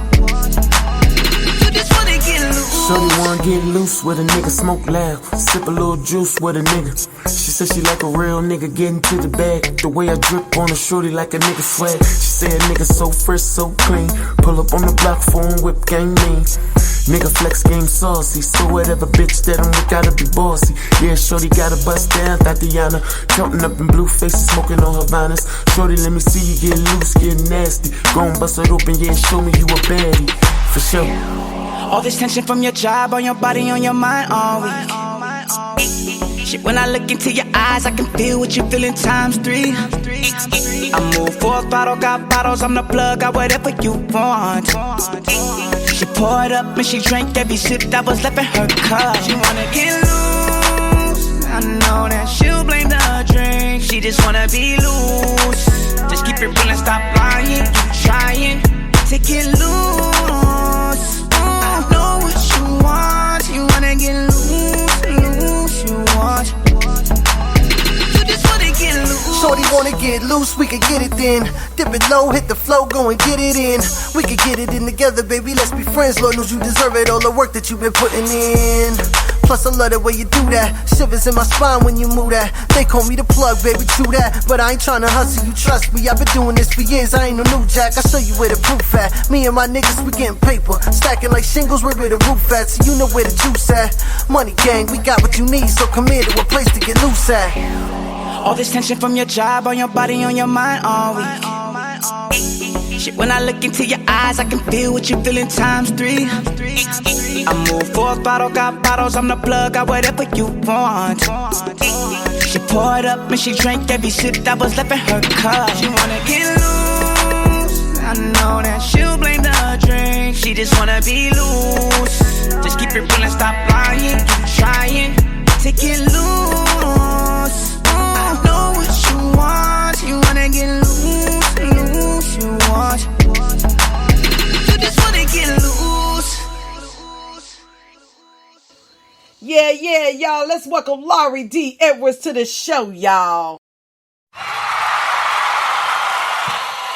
You just wanna get loose. Shorty wanna get loose with a nigga, smoke loud, sip a little juice with a nigga. She said she like a real nigga, getting to the bag. The way I drip on a shorty like a nigga swag. She said nigga so fresh, so clean. Pull up on the block, phone whip gang mean. Nigga flex game saucy, so whatever bitch that I'm with gotta be bossy. Yeah, shorty got a bust down, Tatiana, counting up in blue faces, smoking on Havanas. Shorty, let me see you get loose, get nasty. Go and bust it open, yeah, show me you a baddie, for sure. All this tension from your job, on your body, on your mind all week. Shit, when I look into your eyes, I can feel what you feel in times 3. I move for a bottle, got bottles, I'm the plug, got whatever you want. She poured up and she drank every sip that was left in her cup. She wanna get loose, I know that she'll blame the drink. She just wanna be loose. Just keep it real and stop lying. Trying to get loose. I know what you want. You wanna get loose, loose. You want. You just wanna get loose. Shorty wanna get loose, we can get it then. Dip it low, hit the flow, go and get it in. We can get it in together, baby, let's be friends. Lord knows you deserve it, all the work that you've been putting in. Plus I love the way you do that. Shivers in my spine when you move that. They call me the plug, baby, true that. But I ain't tryna hustle, you trust me. I've been doing this for years, I ain't no new jack. I'll show you where the proof at. Me and my niggas, we getting paper. Stacking like shingles, where the roof at. So you know where the juice at. Money gang, we got what you need. So come here to a place to get loose at. All this tension from your job, on your body, on your mind all week. Shit, when I look into your eyes, I can feel what you feel in times 3. I move for a bottle, got bottles, I'm the plug, got whatever you want. She poured up and she drank every sip that was left in her cup. She wanna get loose, I know that she'll blame the drink. She just wanna be loose. Just keep it real and stop lying. Trying to get loose. I know what you want. You wanna get loose, loose. You want. You just wanna get loose. Yeah, y'all. Let's welcome Laurie D. Edwards to the show, y'all.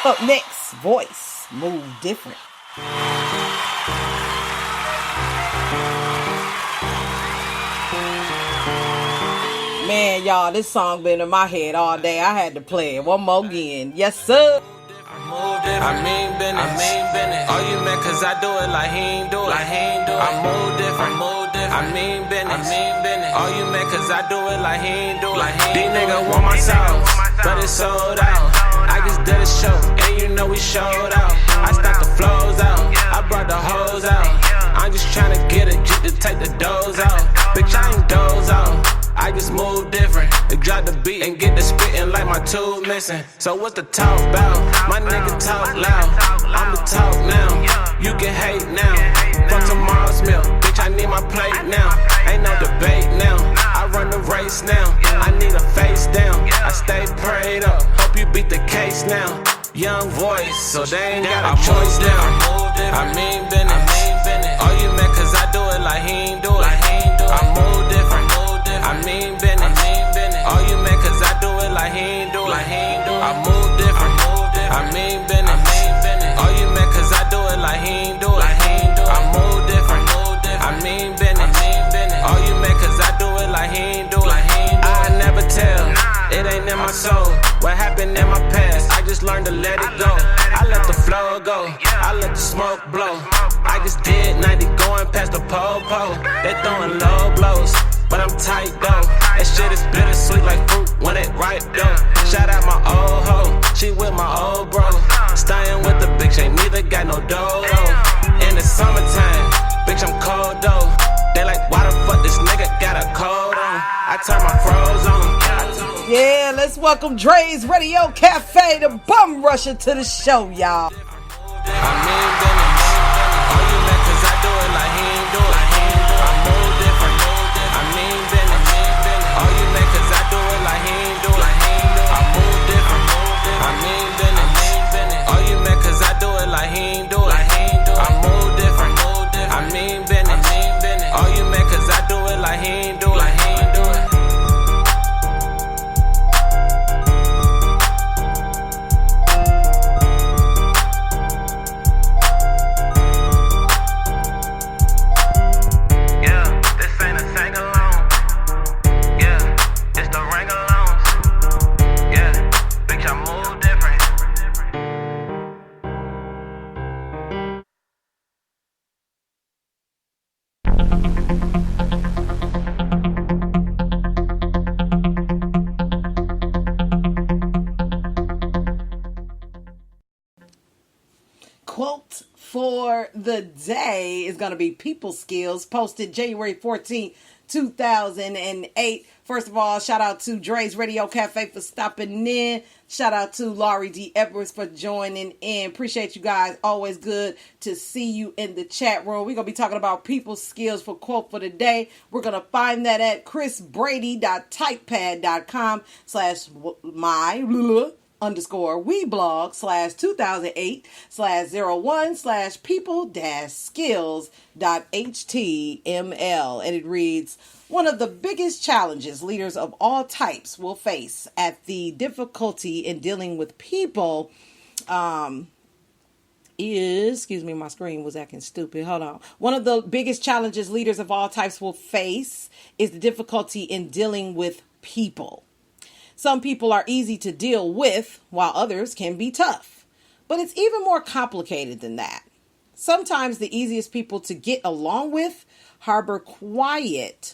Up next, Voice, Move Different. Man, y'all, this song been in my head all day. I had to play it one more again. Yes, sir. I mean business. All you mad cause I do it like he ain't do it. I move different. I mean business. All you mad cause I do it like he ain't do it. These niggas want my sauce, but it's sold out. I just did a show, and you know we showed out. I stopped the flows out, I brought the hoes out. I'm just tryna get it, just to take the doors out. Bitch, I ain't doze out. I just move different. They drop the beat and get the spittin' like my tube missing. So what's the talk about? My nigga talk loud. I'm the talk now. You can hate now. From tomorrow's meal, bitch, I need my plate now. Ain't no debate now. I run the race now. I need a face down. I stay prayed up. Hope you beat the case now. Young voice, so they ain't got a choice now. I mean business. All you mad cause I do it like he ain't do it. I move different. I mean business. All you mad cause I do it like he ain't do it. I move different. I mean business. All you mad cause I do it like he ain't do it. I move different. I mean business. All you mad cause I do it like he ain't do it. I never tell, it ain't in my soul. What happened in my past, I just learned to let it go. I let the flow go, I let the smoke blow. I just did 90 going past the po-po. They throwing low blows, but I'm tight though. That shit is bittersweet like fruit when it ripe though. Shout out my old hoe, she with my old bro. Staying with the bitch, ain't neither got no dough though. In the summertime, bitch bitch, I'm cold though. They like, why the fuck this nigga got a cold on? I turn my froze on. Yeah, let's welcome Dre's Radio Cafe, the bum rusher, to the show, y'all. I mean business. All you mad cause I do it like he ain't do it. I move different. I mean business. All you mad cause I do it like he ain't do it. I move different. I mean business. All you mad cause I do it like he ain't do it. I move different. I mean business. All you mad cause I do it like he ain't do it. Quote for the day is going to be People Skills, posted January 14th, 2008. First of all, shout out to Dre's Radio Cafe for stopping in. Shout out to Laurie D. Edwards for joining in. Appreciate you guys. Always good to see you in the chat room. We're going to be talking about People Skills for quote for the day. We're going to find that at chrisbrady.typepad.com/my _weblog /2008/people-skills.html, and it reads, one of the biggest challenges leaders of all types will face at the difficulty in dealing with people is, excuse me, my screen was acting stupid. Hold on. One of the biggest challenges leaders of all types will face is the difficulty in dealing with people. Some people are easy to deal with, while others can be tough. But it's even more complicated than that. Sometimes the easiest people to get along with harbor quiet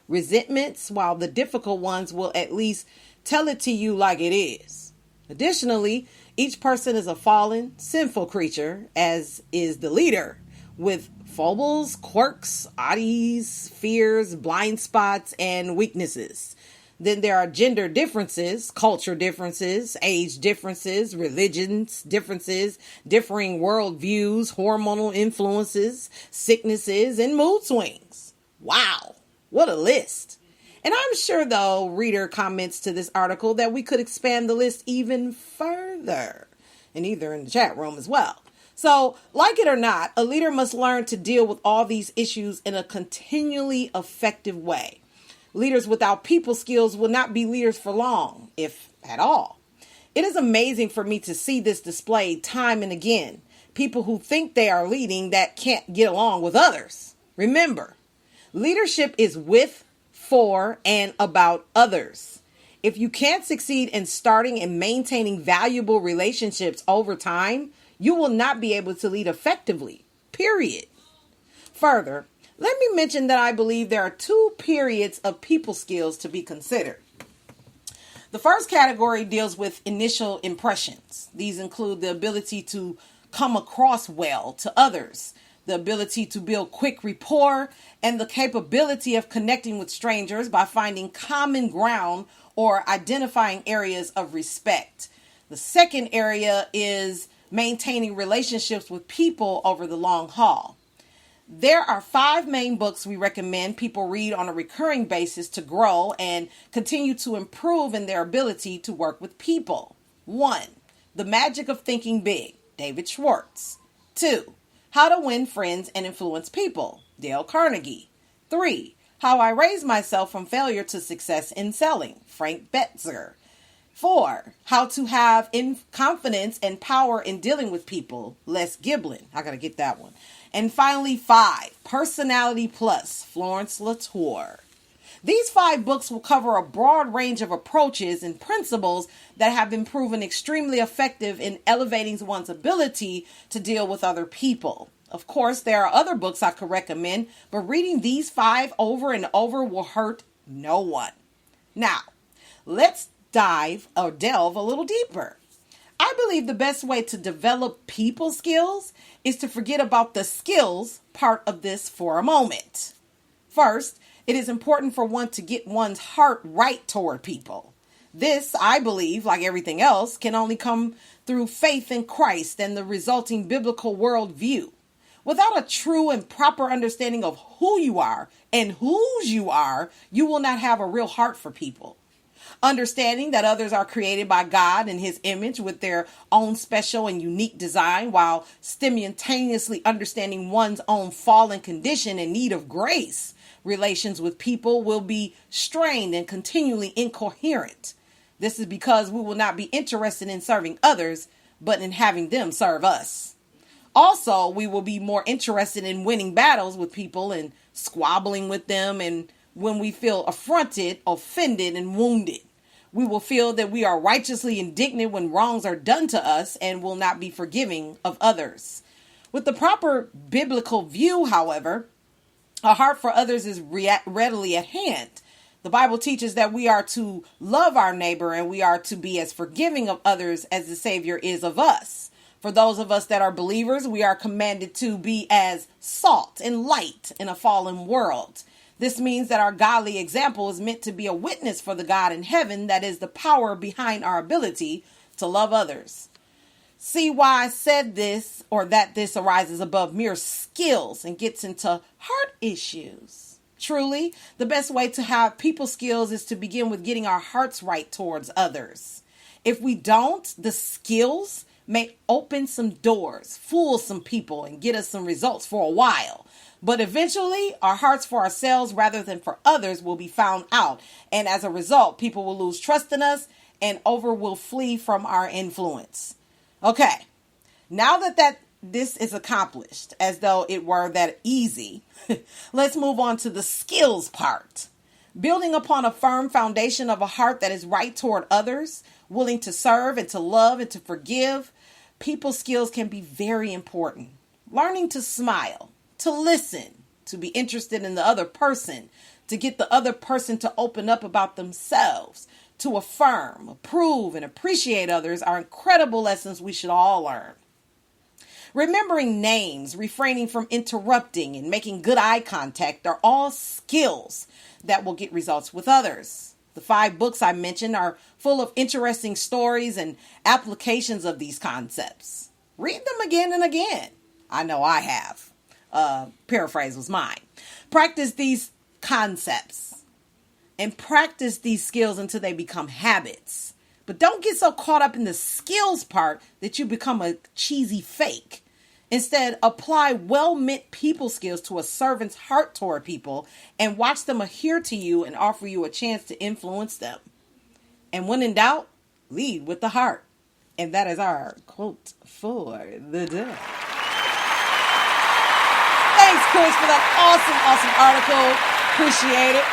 resentments, while the difficult ones will at least tell it to you like it is. Additionally, each person is a fallen, sinful creature, as is the leader, with foibles, quirks, oddities, fears, blind spots, and weaknesses. Then there are gender differences, culture differences, age differences, religions differences, differing worldviews, hormonal influences, sicknesses, and mood swings. Wow, what a list. And I'm sure, though, reader comments to this article that we could expand the list even further, and either in the chat room as well. So, like it or not, a leader must learn to deal with all these issues in a continually effective way. Leaders without people skills will not be leaders for long, if at all. It is amazing for me to see this displayed time and again. People who think they are leading that can't get along with others. Remember, leadership is with, for, and about others. If you can't succeed in starting and maintaining valuable relationships over time, you will not be able to lead effectively, period. Further, let me mention that I believe there are two periods of people skills to be considered. The first category deals with initial impressions. These include the ability to come across well to others, the ability to build quick rapport, and the capability of connecting with strangers by finding common ground or identifying areas of respect. The second area is maintaining relationships with people over the long haul. There are 5 main books we recommend people read on a recurring basis to grow and continue to improve in their ability to work with people. 1. The Magic of Thinking Big, David Schwartz. 2. How to Win Friends and Influence People, Dale Carnegie. 3. How I Raised Myself from Failure to Success in Selling, Frank Betzer. 4. How to Have Confidence and Power in Dealing with People, Les Giblin. I gotta get that one. And finally, 5, Personality Plus, Florence Latour. These 5 books will cover a broad range of approaches and principles that have been proven extremely effective in elevating one's ability to deal with other people. Of course, there are other books I could recommend, but reading these 5 over and over will hurt no one. Now, let's delve a little deeper. I believe the best way to develop people skills is to forget about the skills part of this for a moment. First, it is important for one to get one's heart right toward people. This, I believe, like everything else, can only come through faith in Christ and the resulting biblical worldview. Without a true and proper understanding of who you are and whose you are, you will not have a real heart for people. Understanding that others are created by God in His image with their own special and unique design, while simultaneously understanding one's own fallen condition and need of grace, relations with people will be strained and continually incoherent. This is because we will not be interested in serving others, but in having them serve us. Also, we will be more interested in winning battles with people and squabbling with them, and when we feel affronted, offended, and wounded. We will feel that we are righteously indignant when wrongs are done to us and will not be forgiving of others. With the proper biblical view, however, a heart for others is readily at hand. The Bible teaches that we are to love our neighbor and we are to be as forgiving of others as the Savior is of us. For those of us that are believers, we are commanded to be as salt and light in a fallen world. This means that our godly example is meant to be a witness for the God in heaven that is the power behind our ability to love others. See why I said this, or that this arises above mere skills and gets into heart issues. Truly, the best way to have people skills is to begin with getting our hearts right towards others. If we don't, the skills may open some doors, fool some people, and get us some results for a while. But eventually, our hearts for ourselves rather than for others will be found out. And as a result, people will lose trust in us and will flee from our influence. Okay, now that this is accomplished, as though it were that easy, let's move on to the skills part. Building upon a firm foundation of a heart that is right toward others, willing to serve and to love and to forgive, people skills can be very important. Learning to smile, to listen, to be interested in the other person, to get the other person to open up about themselves, to affirm, approve, and appreciate others are incredible lessons we should all learn. Remembering names, refraining from interrupting, and making good eye contact are all skills that will get results with others. The 5 books I mentioned are full of interesting stories and applications of these concepts. Read them again and again. I know I have. Paraphrase was mine. Practice these concepts and practice these skills until they become habits. But don't get so caught up in the skills part that you become a cheesy fake. Instead, apply well-meant people skills to a servant's heart toward people and watch them adhere to you and offer you a chance to influence them. And when in doubt, lead with the heart. And that is our quote for the day. Thanks, Chris, for that awesome article. Appreciate it.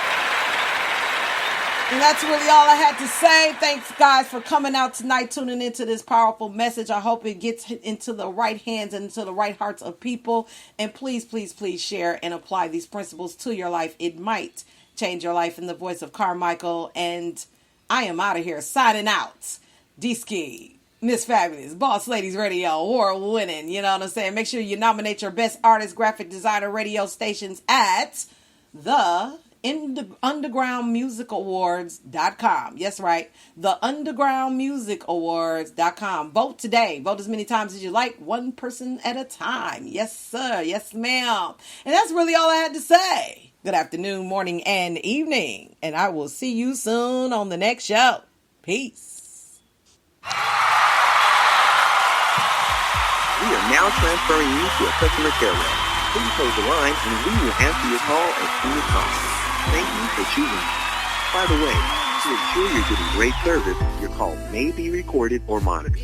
And that's really all I had to say. Thanks, guys, for coming out tonight, tuning into this powerful message. I hope it gets into the right hands and into the right hearts of people. And please, please, please share and apply these principles to your life. It might change your life. In the voice of Carmichael. And I am out of here. Signing out. D-Ski, Miss Fabulous, Boss Ladies Radio, award winning. You know what I'm saying? Make sure you nominate your best artist, graphic designer, radio stations at the undergroundmusicawards.com. Yes, right. The undergroundmusicawards.com. Vote today. Vote as many times as you like. One person at a time. Yes, sir. Yes, ma'am. And that's really all I had to say. Good afternoon, morning, and evening. And I will see you soon on the next show. Peace. We are now transferring you to a customer care rep. Please hold the line and we will answer your call as soon as possible. Thank you for choosing us. By the way, to ensure you're getting great service, your call may be recorded or monitored.